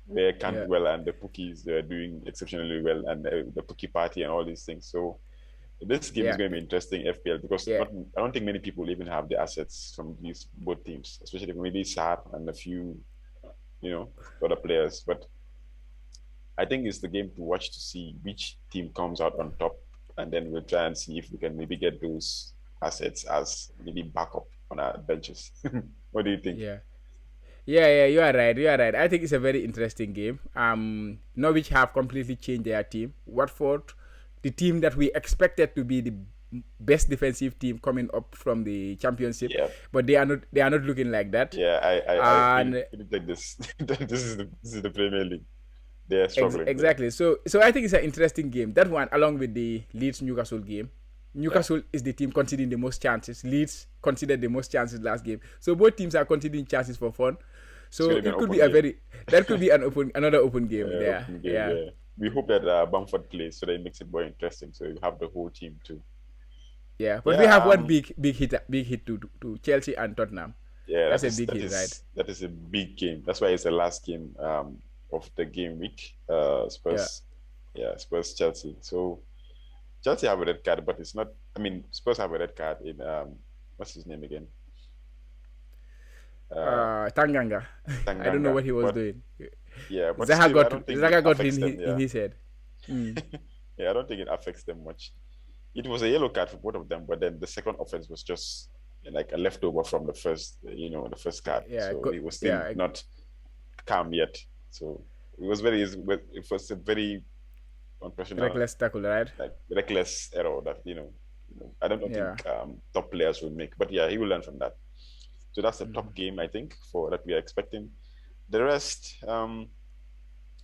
They Yeah. can't well and the Pookies they're doing exceptionally well and the Pookie party and all these things. So this game is Yeah. going to be interesting FPL because Yeah. not I don't think many people even have the assets from these both teams, especially maybe Saad and a few other players. But I think it's the game to watch to see which team comes out on top, and then we'll try and see if we can maybe get those assets as maybe backup on our benches. What do you think? Yeah. Yeah, yeah, you are right. You are right. I think it's a very interesting game. Norwich have completely changed their team. Watford, the team that we expected to be the best defensive team coming up from the championship, Yeah, but they are not. They are not looking like that. yeah. I And feel like this. This is the Premier League. They're struggling there. exactly. So I think it's an interesting game. That one, along with the Leeds Newcastle game. Yeah, Newcastle is the team conceding the most chances. Leeds considered the most chances last game. So both teams are conceding chances for fun. it's going So to be an it could be open a game. very that could be another open game there. Open game. Yeah. Yeah. We hope that Bamford plays so that it makes it more interesting. So you have the whole team too. Yeah. But we Yeah. have one big hit to Chelsea and Tottenham. Yeah, That's a big hit, right? that is a big game. That's why it's the last game of the game week. Yeah. Spurs Chelsea. So Chelsea have a red card, but it's not. I mean, Spurs have a red card in what's his name again? Uh, Tanganga. I don't know Tanganga. what he was But doing. yeah, but Zaha still, I got don't think it Zaha got affects them. in Yeah, his head. Mm. yeah, I don't think it affects them much. It was a yellow card for both of them, but then the second offense was just like a leftover from the first, the first card. Yeah. So it was still Yeah. not calm yet. So it was a very unprofessional, Reckless tackle, right? like reckless error that I don't Yeah. think top players will make. But yeah, he will learn from that. So that's the Mm-hmm. top game I think for that we are expecting. The rest,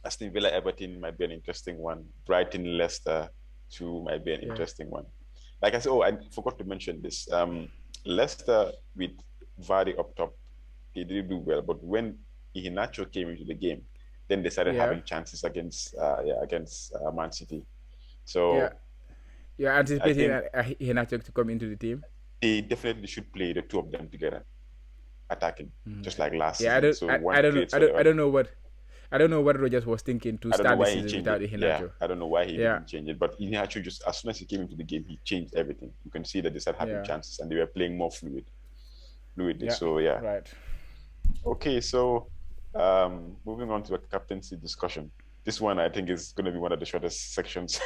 Aston Villa Everton might be an interesting one. Brighton Leicester too might be an Yeah. interesting one. Like I said, I forgot to mention this. Leicester with Vardy up top, he did do well, but when Iheanacho came into the game, then they started Yeah. having chances against Man City. Yeah. So You're I anticipating think Iheanacho to come into the team. they definitely should play the two of them together, attacking, just like last Yeah, season. So I one don't know, creates for the I other. don't know what, I don't know what Rogers was thinking to I don't know start the why he season changed without it. Yeah, Iheanacho. I don't know why he Yeah, didn't change it. But Iheanacho just as soon as he came into the game, he changed everything. You can see that they started having yeah, chances and they were playing more fluidly. yeah. So yeah. Right. Okay, so moving on to a captaincy discussion. This one I think is going to be one of the shortest sections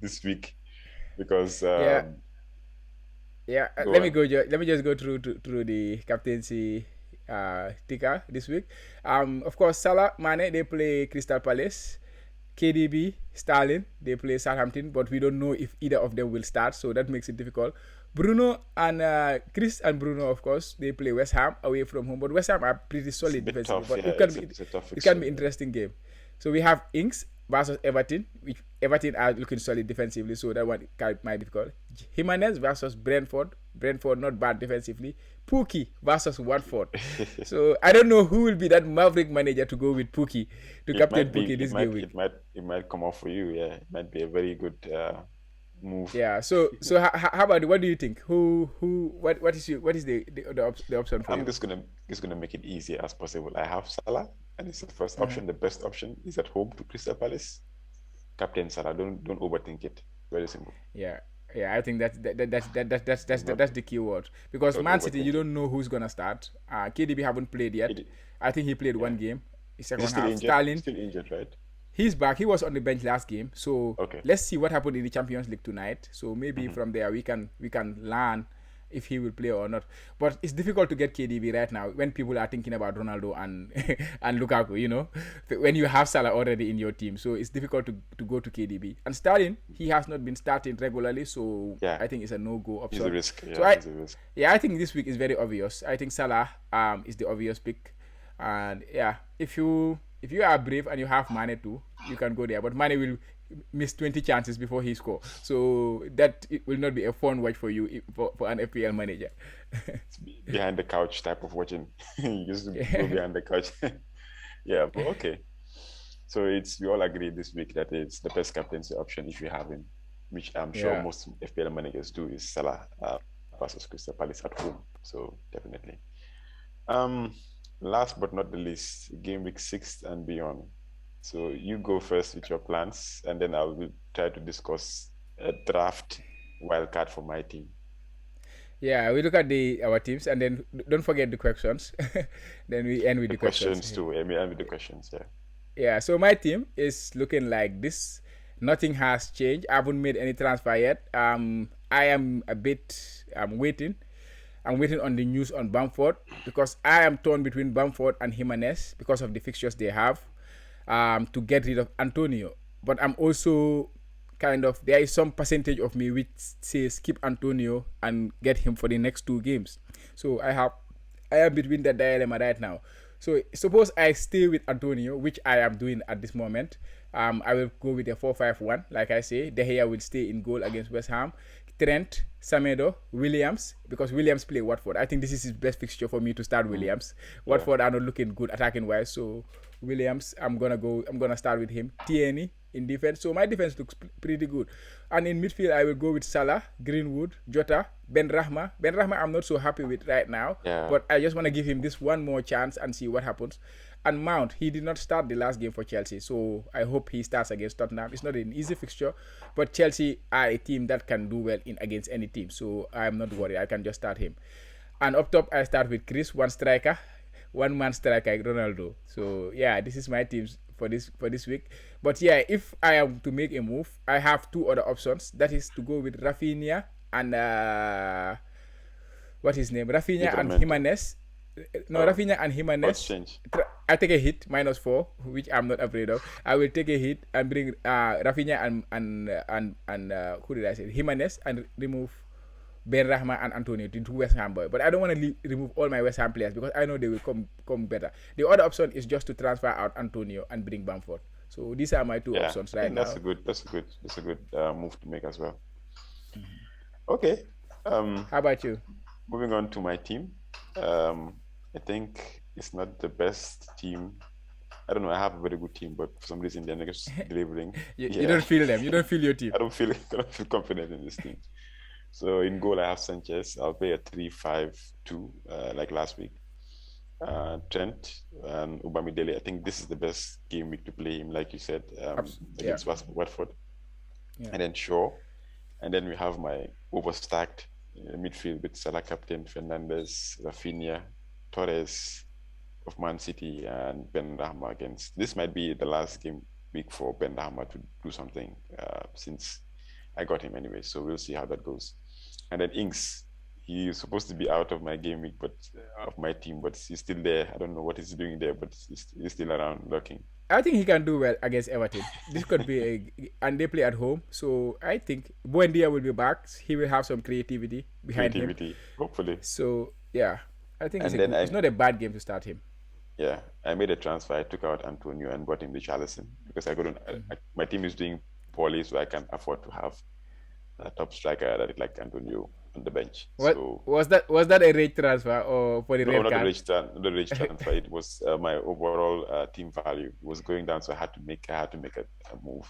this week because Yeah, yeah. go Let me on. go. Let me just go through the captaincy ticker this week. Of course, Salah, Mane, they play Crystal Palace. KDB, Sterling, they play Southampton, but we don't know if either of them will start, so that makes it difficult. Bruno and Chris and Bruno, of course, they play West Ham away from home, but West Ham are pretty It's a solid bit defensively. tough. But Yeah, it's a tough it can fixture. be interesting game. So we have Inks versus Everton, which Everton are looking solid defensively, so that one might be difficult. Jimenez versus Brentford. Brentford not bad defensively. Pookie versus Watford. So I don't know who will be that maverick manager to go with Pookie to It captain might be. Pookie this game week. It might come off for you. Yeah, it might be a very good move. Yeah. So how about what do you think? What is what is the option for I'm you? just gonna make it easy as possible. I have Salah, and it's the first Uh-huh. option. The best option is at home to Crystal Palace. Captain Salah. Don't overthink it. Very simple. Yeah. Yeah, I think Not that's the key word because don't Man City you overthink it. don't know who's gonna start. KDB haven't played yet. It I think he played yeah. one game, Is he second still half. injured? Sterling, Still injured, right? he's back. He was on the bench last game, so Okay. let's see what happened in the Champions League tonight. So maybe Hmm. from there we can learn if he will play or not. But it's difficult to get KDB right now when people are thinking about Ronaldo and and Lukaku. When you have Salah already in your team, so it's difficult to go to KDB. And starting, he has not been starting regularly, so Yeah, I think it's a no-go he's a option. risk. So Yeah, he's a risk. I think this week is very obvious. I think Salah is the obvious pick, and yeah, if you are brave and you have Mane too, you can go there. But Mane will miss 20 chances before he score, so that it will not be a fun watch for you for an FPL manager. It's behind the couch type of watching. You used to go Yeah, behind the couch. Yeah, but okay. So we all agree this week that it's the best captaincy option if you have him, which I'm sure yeah, most FPL managers do is Salah versus Crystal Palace at home. So definitely. Um, Last but not the least, game week 6 and beyond. So you go first with your plans, and then I will try to discuss a draft wildcard for my team. yeah. We look at the our teams, and then don't forget the questions. Then we end with The the questions. questions too. I mean, and with the questions, yeah. Yeah, so my team is looking like this. Nothing has changed. I haven't made any transfer yet. I am a bit. I'm waiting. I'm waiting on the news on Bamford because I am torn between Bamford and Jimenez because of the fixtures they have. To get rid of Antonio, but I'm also kind of there is some percentage of me which says keep Antonio and get him for the next two games. So I am between that dilemma right now. So suppose I stay with Antonio, which I am doing at this moment. I will go with a 4-5-1. Like I say, De Gea will stay in goal against West Ham. Trent, Samedo, Williams, because Williams play Watford. I think this is his best fixture for me to start Mm, Williams. yeah. Watford are not looking good attacking wise, so Williams, I'm gonna start with him. Tierney in defense. So my defense looks pretty good. And in midfield, I will go with Salah, Greenwood, Jota, Ben Rahma. Ben Rahma, I'm not so happy with right now, Yeah. but I just want to give him this one more chance and see what happens. And Mount, he did not start the last game for Chelsea, so I hope he starts against Tottenham. It's not an easy fixture, but Chelsea are a team that can do well in against any team, so I'm not worried. I can just start him. And up top, I start with Chris, one striker, one man striker, Ronaldo. So yeah, this is my teams for this week. But yeah, if I am to make a move, I have two other options. That is to go with Rafinha and what his name? Rafinha and Livramento. Jimenez. No, Oh, Rafinha and what's Jimenez. change? I take a hit -4, which I'm not afraid of. I will take a hit and bring Rafinha and who did I say? Jimenez and remove Ben Rahma and Antonio to West Ham boy. But I don't want to remove all my West Ham players because I know they will come better. The other option is just to transfer out Antonio and bring Bamford. So these are my two Yeah, options I right think now. that's a good move to make as well. Okay. Um, How about you? Moving on to my team. I think it's not the best team I don't know. I have a very good team, but for some reason they're not just delivering. You Yeah, don't feel them. You don't feel your team. I don't feel confident in this team. So in goal, I have Sanchez. I'll play a 3-5-2 like last week. Trent and Ubamidele. I think this is the best game week to play him, like you said, Yeah, against Watford. yeah. And then Shaw. And then we have my overstacked midfield with Salah captain, Fernandes, Rafinha, Torres of Man City, and Ben Rahma against. This might be the last game week for Ben Rahma to do something since I got him anyway. So we'll see how that goes. And then Inks, he's supposed to be out of my game week, but of my team, but he's still there. I don't know what he's doing there, but he's still around lurking. I think he can do well against Everton. This could be and they play at home, so I think Buendia will be back. He will have some creativity behind him. Creativity, hopefully. So yeah, I think And then it's not a bad game to start him. yeah, I made a transfer. I took out Antonio and brought in the Richarlison because I couldn't. My team is doing poorly, so I can't afford to have a top striker that is like Antonio on the bench. What So was that a rate transfer or for the no, red not the card? not the rich transfer. It was my overall team value was going down, so I had to make a move.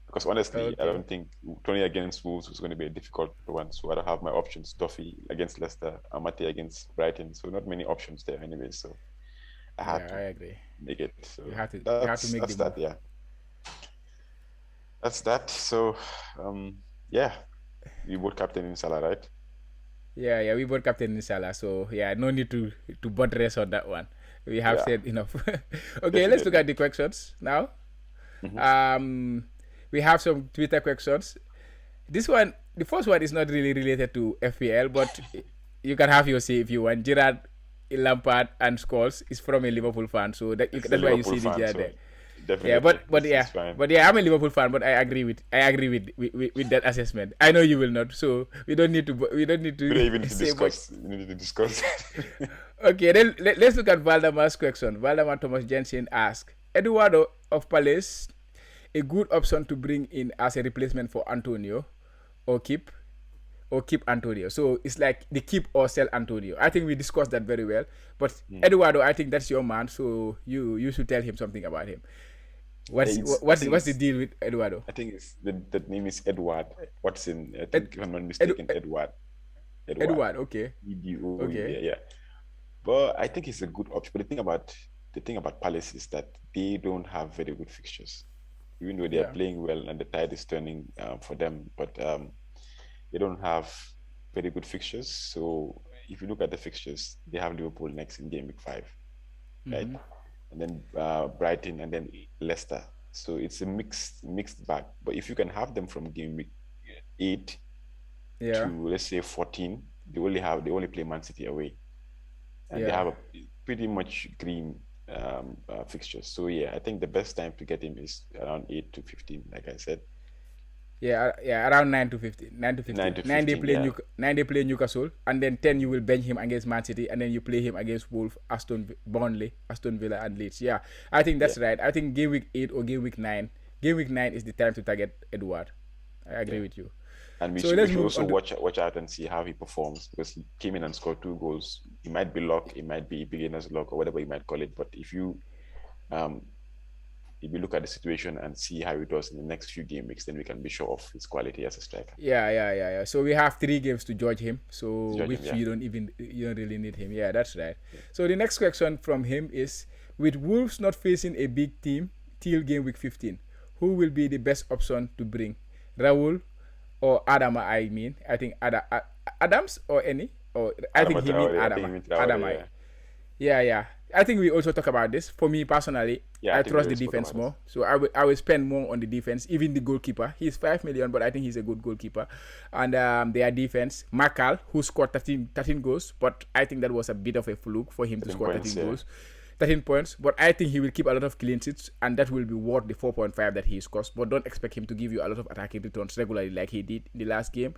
Because honestly, I Okay. don't think Tony against Wolves was going to be a difficult one. So I don't have my options. Duffy against Leicester, Amate against Brighton. So not many options there anyway. So I had Yeah, to I agree. make it. So You have to make the that's move. that. Yeah, that's that. So yeah, we both captain in Salah, right? Yeah, yeah, we both captain Inshallah, so yeah, no need to buttress on that one. We have Yeah, said enough. Okay, let's look definitely. at the questions now. Hmm. Um, we have some Twitter questions. This one, the first one is not really related to FPL, but you can have your say if you want. Gerard Lampard and Scholes is from a Liverpool fan, so It's a that's why you Liverpool see the fan, Gerard so there. Yeah, definitely yeah, it's fine. but yeah, I'm a Liverpool fan, but I agree with that assessment. I know you will not, so we don't need We to don't even need to say much. discuss. We need to discuss. Okay, then let's look at Valdemar's question. Valdemar Thomas Jensen asked Eduardo of Palace a good option to bring in as a replacement for Antonio or keep Antonio. So it's like the keep or sell Antonio. I think we discussed that very well. But Hmm. Eduardo, I think that's your man, so you should tell him something about him. I think What's the deal with Eduardo? it's the name is Edward Watson. I Ed, think if I'm not Edu, mistaken, Edward. Eduard, okay. EDOE. Okay. Yeah, yeah. But I think it's a good option. But the thing about Palace is that they don't have very good fixtures, even though they are Yeah. playing well and the tide is turning for them. But they don't have very good fixtures. So if you look at the fixtures, they have Liverpool next in game week 5, right? Mm-hmm. And then Brighton and then Leicester. So it's a mixed bag. But if you can have them from game week 8 Yeah. to let's say 14, they only play Man City away, and they Yeah. have a pretty much green fixtures. So yeah, I think the best time to get him is around 8 to 15, like I said. Yeah, yeah, around 9 to 15. 9 9 to 15. to 15, yeah. 9 they play Newcastle, and then 10 you will bench him against Man City, and then you play him against Wolf, Burnley, Aston Villa, and Leeds. Yeah, I think Yeah, that's right. I think game week 8 or game week 9. Game week 9 is the time to target Edward. I agree yeah. with you. And So we let's should move also on to. watch out and see how he performs because he came in and scored 2 goals. He might be luck, it might be beginner's luck or whatever you might call it. But um, if you look at the situation and see how he does in the next few game weeks, then we can be sure of his quality as a striker. Yeah. So we have 3 games to judge him. To So judge him, which yeah. you don't really need him. Yeah, that's right. Yeah. So the next question from him is: with Wolves not facing a big team till game week 15, who will be the best option to bring? Raul or Adama? I mean, I think Adams or any or I think Adama he mean Traore, I think he Adama. means Traore, Adama. yeah. Yeah. I think we also talk about this. For me personally, Yeah, I I think we trust already the spoke defense about this. more. So I will spend more on the defense. Even the goalkeeper, he's 5 million, but I think he's a good goalkeeper. And their defense, Makal, who scored 13 goals, but I think that was a bit of a fluke for him to 13 score points, 13 yeah. goals. 13 points, but I think he will keep a lot of clean sheets, and that will be worth the 4.5 that he scores. But don't expect him to give you a lot of attacking returns regularly like he did in the last game.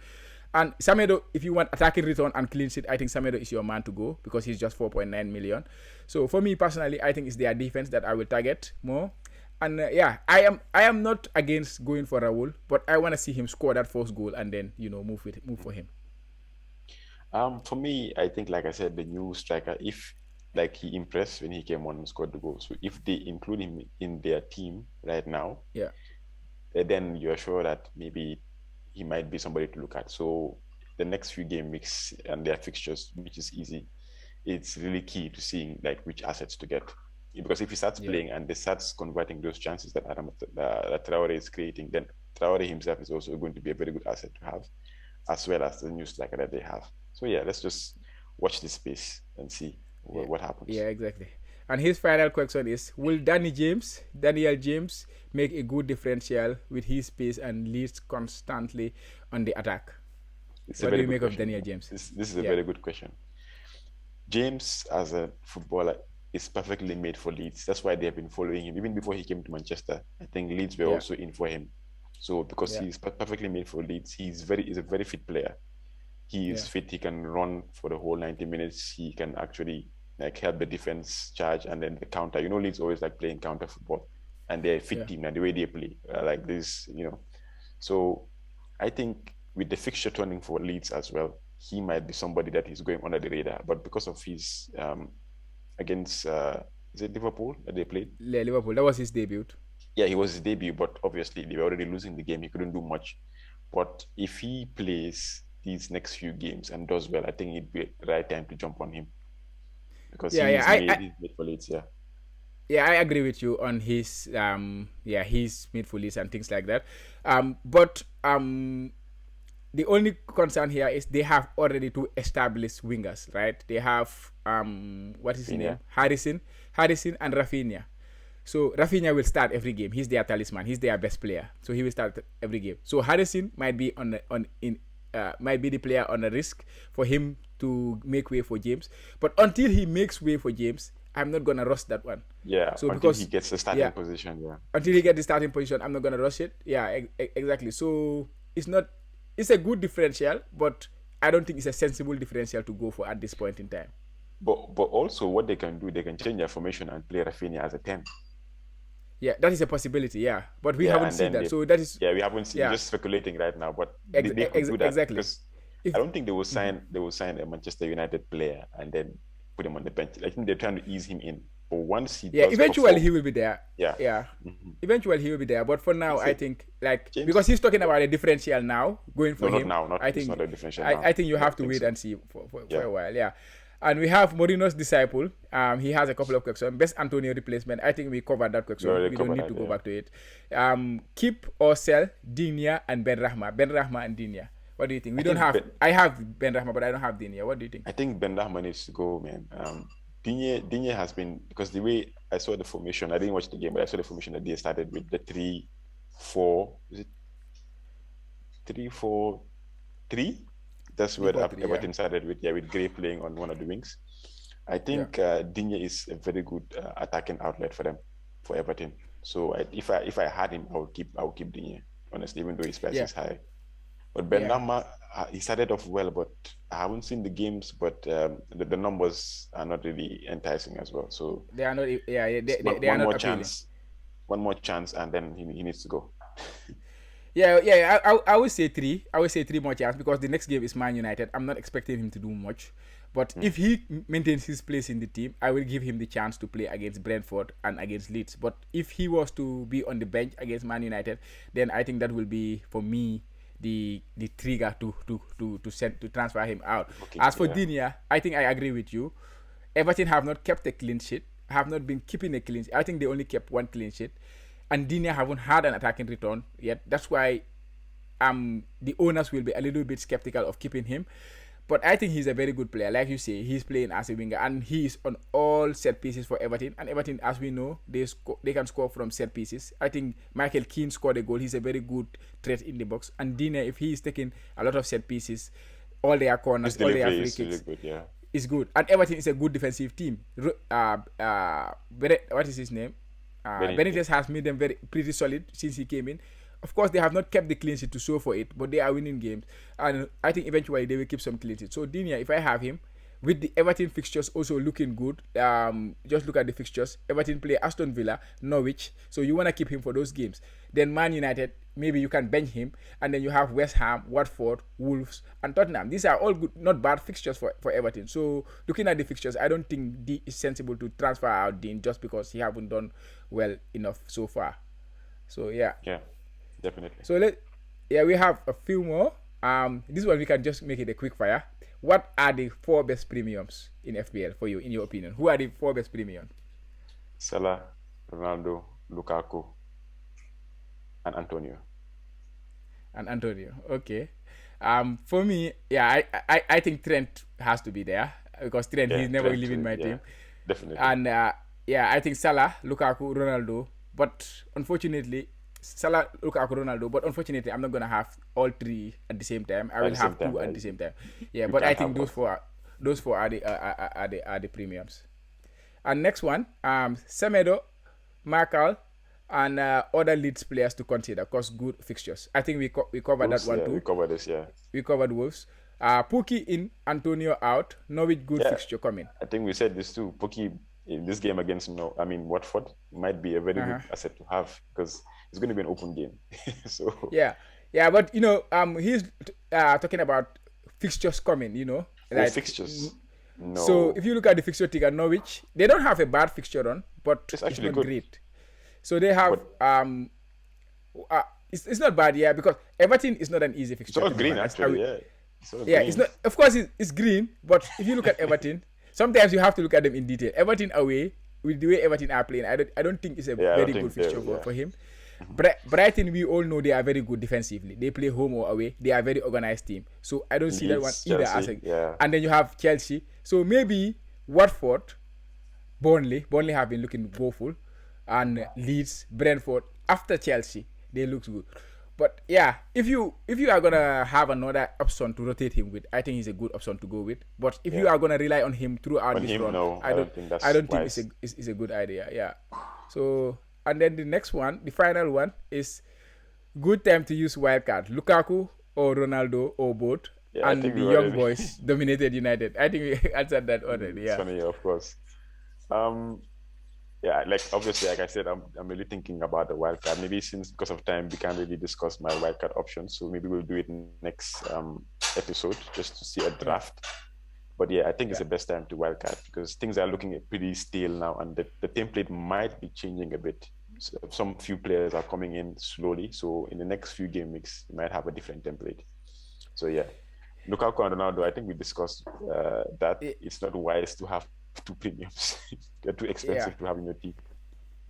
And Samedo, if you want attacking return and clean sheet, I think Samedo is your man to go because he's just 4.9 million. So for me personally, I think it's their defense that I will target more. And yeah, I am not against going for Raul, but I want to see him score that first goal and then move for him. For me, I think, like I said, the new striker, if like he impressed when he came on and scored the goal. So if they include him in their team right now, Yeah, then you're sure that maybe he might be somebody to look at. So the next few game weeks and their fixtures, which is easy, it's really key to seeing like which assets to get. Because if he starts yeah, playing and they starts converting those chances that that Traore is creating, then Traore himself is also going to be a very good asset to have, as well as the new striker that they have. So yeah, let's just watch this space and see yeah, what happens. yeah, exactly. And his final question is: will Daniel James, make a good differential with his pace and leads constantly on the attack? It's a What do very you good make of question. Daniel James? This is a Yeah, very good question. James, as a footballer, is perfectly made for Leeds. That's why they have been following him. Even before he came to Manchester, I think Leeds were yeah, also in for him. So because yeah, he's perfectly made for Leeds, he's a very fit player. He is yeah, fit. He can run for the whole 90 minutes. He can actually like help the defense charge and then the counter. You know, Leeds always like playing counter football, and they're a fit yeah. team. And the way they play, like this, you know. So I think with the fixture turning for Leeds as well, he might be somebody that is going under the radar. But because of his against is it Liverpool that they played? Liverpool. That was his debut. Yeah, he was his debut, but obviously they were already losing the game. He couldn't do much. But if he plays these next few games and does well, I think it'd be the right time to jump on him because Yeah, yeah. I he's made for Leeds. Yeah, yeah, I agree with you on his yeah, his midfielders and things like that. But the only concern here is they have already two established wingers, right? They have what is his name? Rafinha. Harrison and Rafinha. So Rafinha will start every game. He's their talisman. He's their best player. So he will start every game. So Harrison might be might be the player on a risk for him to make way for James. But until he makes way for James, I'm not gonna rush that one. Yeah, So until he because gets the starting yeah, position. Yeah, until he get the starting position, I'm not gonna rush it. Yeah, exactly. So it's not. It's a good differential, but I don't think it's a sensible differential to go for at this point in time. but also what they can do, they can change their formation and play Rafinha as a 10. Yeah, that is a possibility. Yeah, but we Yeah, haven't and seen then that. So that is yeah, we haven't seen, we're yeah, just speculating right now, but they could do that exactly. because I If don't think they will sign a Manchester United player and then put him on the bench. I think they're trying to ease him in. But once he yeah, does eventually perform, he will be there. yeah, Yeah, mm-hmm. eventually he will be there. But for now, That's I it. think like because James, he's talking about a differential now going no, for not him. now, not I it's think not a differential now. I think you I have don't to think wait so. and see for Yeah, a while. Yeah. And we have Morino's disciple. He has a couple of questions. Best Antonio replacement. I think we covered that we question. already We don't covered need that. to go Yeah, back to it. Keep or sell Dinia and Ben Rahma. Ben Rahma and Dinia. What do you think? I We don't think have. ben, I have Ben Rahma, but I don't have Dinia. What do you think? I think Ben Rahman needs to go, man. Digne has been because the way I saw the formation, I didn't watch the game, but I saw the formation that they started with the 3-4. Is it 3-4-3? That's Three where four three. Yeah. Everton started with, yeah, with Gray playing on one of the wings. I Yeah. think Digne is a very good attacking outlet for them, for Everton. So if I had him, I would keep Digne, honestly, even though his price Yeah. is high. But Ben Yeah. Lama, he started off well, but I haven't seen the games, but the numbers are not really enticing as well. So They are not. Yeah. They are one not more appealing. chance, and then he needs to go. Yeah, yeah. I would say three. I would say three more chances because the next game is Man United. I'm not expecting him to do much, but Mm. if he maintains his place in the team, I will give him the chance to play against Brentford and against Leeds. But if he was to be on the bench against Man United, then I think that will be for me the trigger to send to transfer him out. Okay, As for yeah. Dinia, I think I agree with you. Everton have not kept a clean sheet. Have not been keeping a clean sheet. I think they only kept one clean sheet. And Dinia haven't had an attacking return yet. That's why the owners will be a little bit skeptical of keeping him. But I think he's a very good player. Like you say, he's playing as a winger and he is on all set pieces for Everton. And Everton, as we know, they can score from set pieces. I think Michael Keane scored a goal. He's a very good threat in the box. And Dinia, if he is taking a lot of set pieces, all their His corners, all their delivery free is really kicks, good. Yeah, is good. And Everton is a good defensive team. What is his name? Benitez. Benitez has made them very pretty solid since he came in. Of course, they have not kept the clean sheet to show for it, but they are winning games, and I think eventually they will keep some clean sheet. So Dinia, if I have him, with the Everton fixtures also looking good, just look at the fixtures. Everton play Aston Villa, Norwich, so you want to keep him for those games. Then Man United, maybe you can bench him, and then you have West Ham, Watford, Wolves, and Tottenham. These are all good, not bad fixtures for Everton. So looking at the fixtures, I don't think it's sensible to transfer out Dean just because he haven't done well enough so far. So yeah. Yeah, definitely. So we have a few more. This one we can just make it a quick fire. What are the four best premiums in FPL for you, in your opinion? Who are the four best premiums? Salah, Ronaldo, Lukaku, and Antonio. And Antonio. Okay. For me, yeah, I think Trent has to be there because Trent, Yeah, he's never Trent, leaving my team. definitely. And yeah, I think Salah, Lukaku, Ronaldo. But unfortunately, Salah, Lukaku, Ronaldo. But unfortunately, I'm not gonna have all three at the same time. I At will the same have time, two at the same time. Yeah, you but I can't think have both. those four are the premiums. And next one, Semedo, Markle, and other Leeds players to consider cause good fixtures. I think we covered that Wolves, one yeah, we too. covered this, yeah. We covered Wolves. Pookie in, Antonio out. Norwich good Yeah, fixture coming. I think we said this too. Pookie in this game against Watford might be a very good asset to have because it's going to be an open game. So Yeah, yeah, but he's talking about fixtures coming. oh, Like fixtures. so. No, If you look at the fixture ticker, Norwich they don't have a bad fixture on, but it's it's actually not good. great. So they have But it's not bad, yeah, because Everton is not an easy it's fixture all to be green honest. actually, yeah. It's all Yeah, it's green. not. Of course, it's green, but if you look at Everton, sometimes you have to look at them in detail. Everton away with the way Everton are playing, I don't think it's a Yeah, I don't very good think they fixture yeah. for him. Brighton, we all know they are very good defensively. They play home or away. They are a very organized team. So I don't see that one Leeds, either as Chelsea, a. yeah. And then you have Chelsea. So maybe Watford, Burnley have been looking woeful, and Leeds, Brentford after Chelsea they look good. But yeah, if you are gonna have another option to rotate him with, I think he's a good option to go with. But if you Yeah. are gonna rely on him throughout On this him, run, no, I I don't don't think I that's don't think wise. it's a good idea. Yeah. So and then the next one, the final one is good time to use wildcard. Lukaku or Ronaldo or both, Yeah, I and think the we young already boys dominated United. I think we answered that already. it's Yeah. funny, of course. Um yeah, like obviously, like I said, I'm really thinking about the wildcard. Maybe since because of time, we can't really discuss my wildcard options. So maybe we'll do it next episode just to see a Yeah. draft. But yeah, I think it's Yeah. the best time to wildcard because things are looking pretty stale now, and the template might be changing a bit. So some few players are coming in slowly, so in the next few game weeks, you might have a different template. So yeah, Lukaku and Ronaldo, I think we discussed that Eh, it's not wise to have two premiums. They're too Yeah. expensive to have in your team.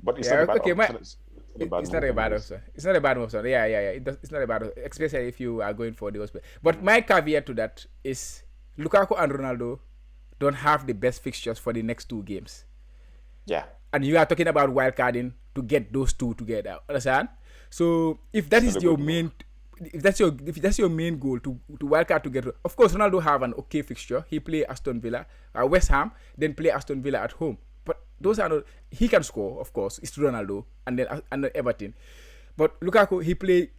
But it's not a Yeah. bad Okay. option. It's not a bad It's not move, a bad anyways. option. It's not a bad option. Yeah. It's not a bad option, especially if you are going for the hospital. But my caveat to that is Lukaku and Ronaldo don't have the best fixtures for the next two games. Yeah, And you are talking about wildcarding to get those two together. Understand? So if that it's not is a your good move. main, if that's your main goal to wildcard together, of course Ronaldo have an okay fixture. He play Aston Villa, West Ham, then play Aston Villa at home. But those are not. He can score, of course. It's Ronaldo and then Everton. But Lukaku, he play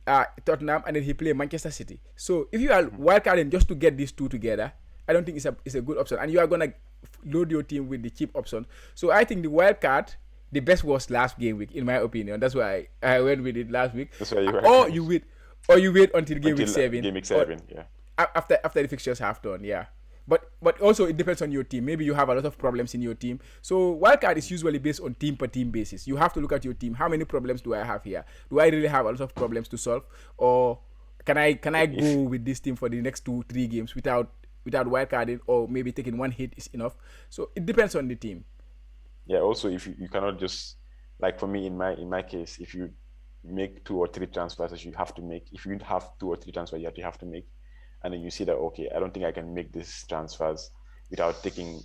Tottenham and then he play Manchester City. So if you are Mhm. wildcarding just to get these two together, I don't think it's a good option. And you are gonna load your team with the cheap option. So I think the wildcard, the best was last game week, in my opinion. That's why I went with it last week. That's why you Or wildcard you wait, or you wait until game week until seven, game week or 7. Yeah, after the fixtures have done. Yeah. But also it depends on your team. Maybe you have a lot of problems in your team. So wildcard is usually based on team per team basis. You have to look at your team. How many problems do I have here? Do I really have a lot of problems to solve, or can I if go with this team for the next 2-3 games without wildcarding, or maybe taking one hit is enough? So it depends on the team. yeah. Also, if you cannot just like for me in my case, if you make 2 or 3 transfers that you have to make, if you have 2 or 3 transfers you have to make, and then you see that okay, I don't think I can make these transfers without taking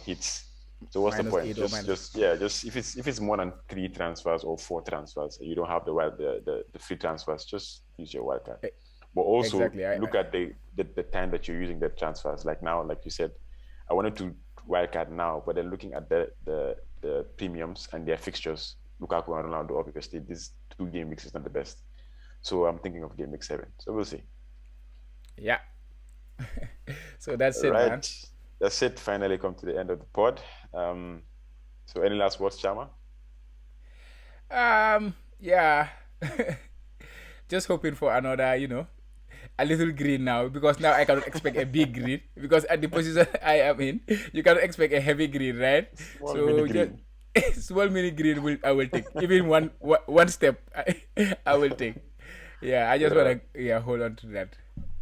hits. So what's the Minus point? eight or minus. Just if it's more than 3 transfers or 4 transfers, you don't have the free transfers. Just use your wildcard. E- But also Exactly. look at the time that you're using the transfers. Like now, like you said, I wanted to wildcard now, but then looking at the premiums and their fixtures, Lukaku and Ronaldo, obviously these 2 game weeks is not the best. So I'm thinking of game week 7. So we'll see. Yeah. So that's it, man. Right. that's it. Finally come to the end of the pod. So any last words, Chama? Yeah. Just hoping for another, a little green now, because now I cannot expect a big green, because at the position I am in, you cannot expect a heavy green, right? Small mini So just green. small mini green I will take. Even one step I will take. Yeah, I just Yeah. wanna hold on to that.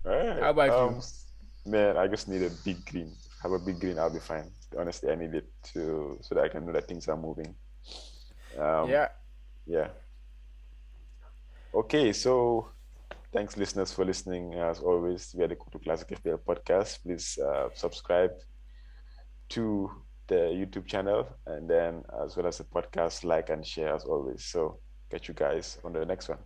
All right. How about you? Man, I just need a big green. Have a big green, I'll be fine. Honestly, I need it to so that I can know that things are moving. Um, Yeah. yeah. Okay, so thanks, listeners, for listening. As always, we are the Kotu Classic FPL podcast. Please subscribe to the YouTube channel and then as well as the podcast, like and share as always. So catch you guys on the next one.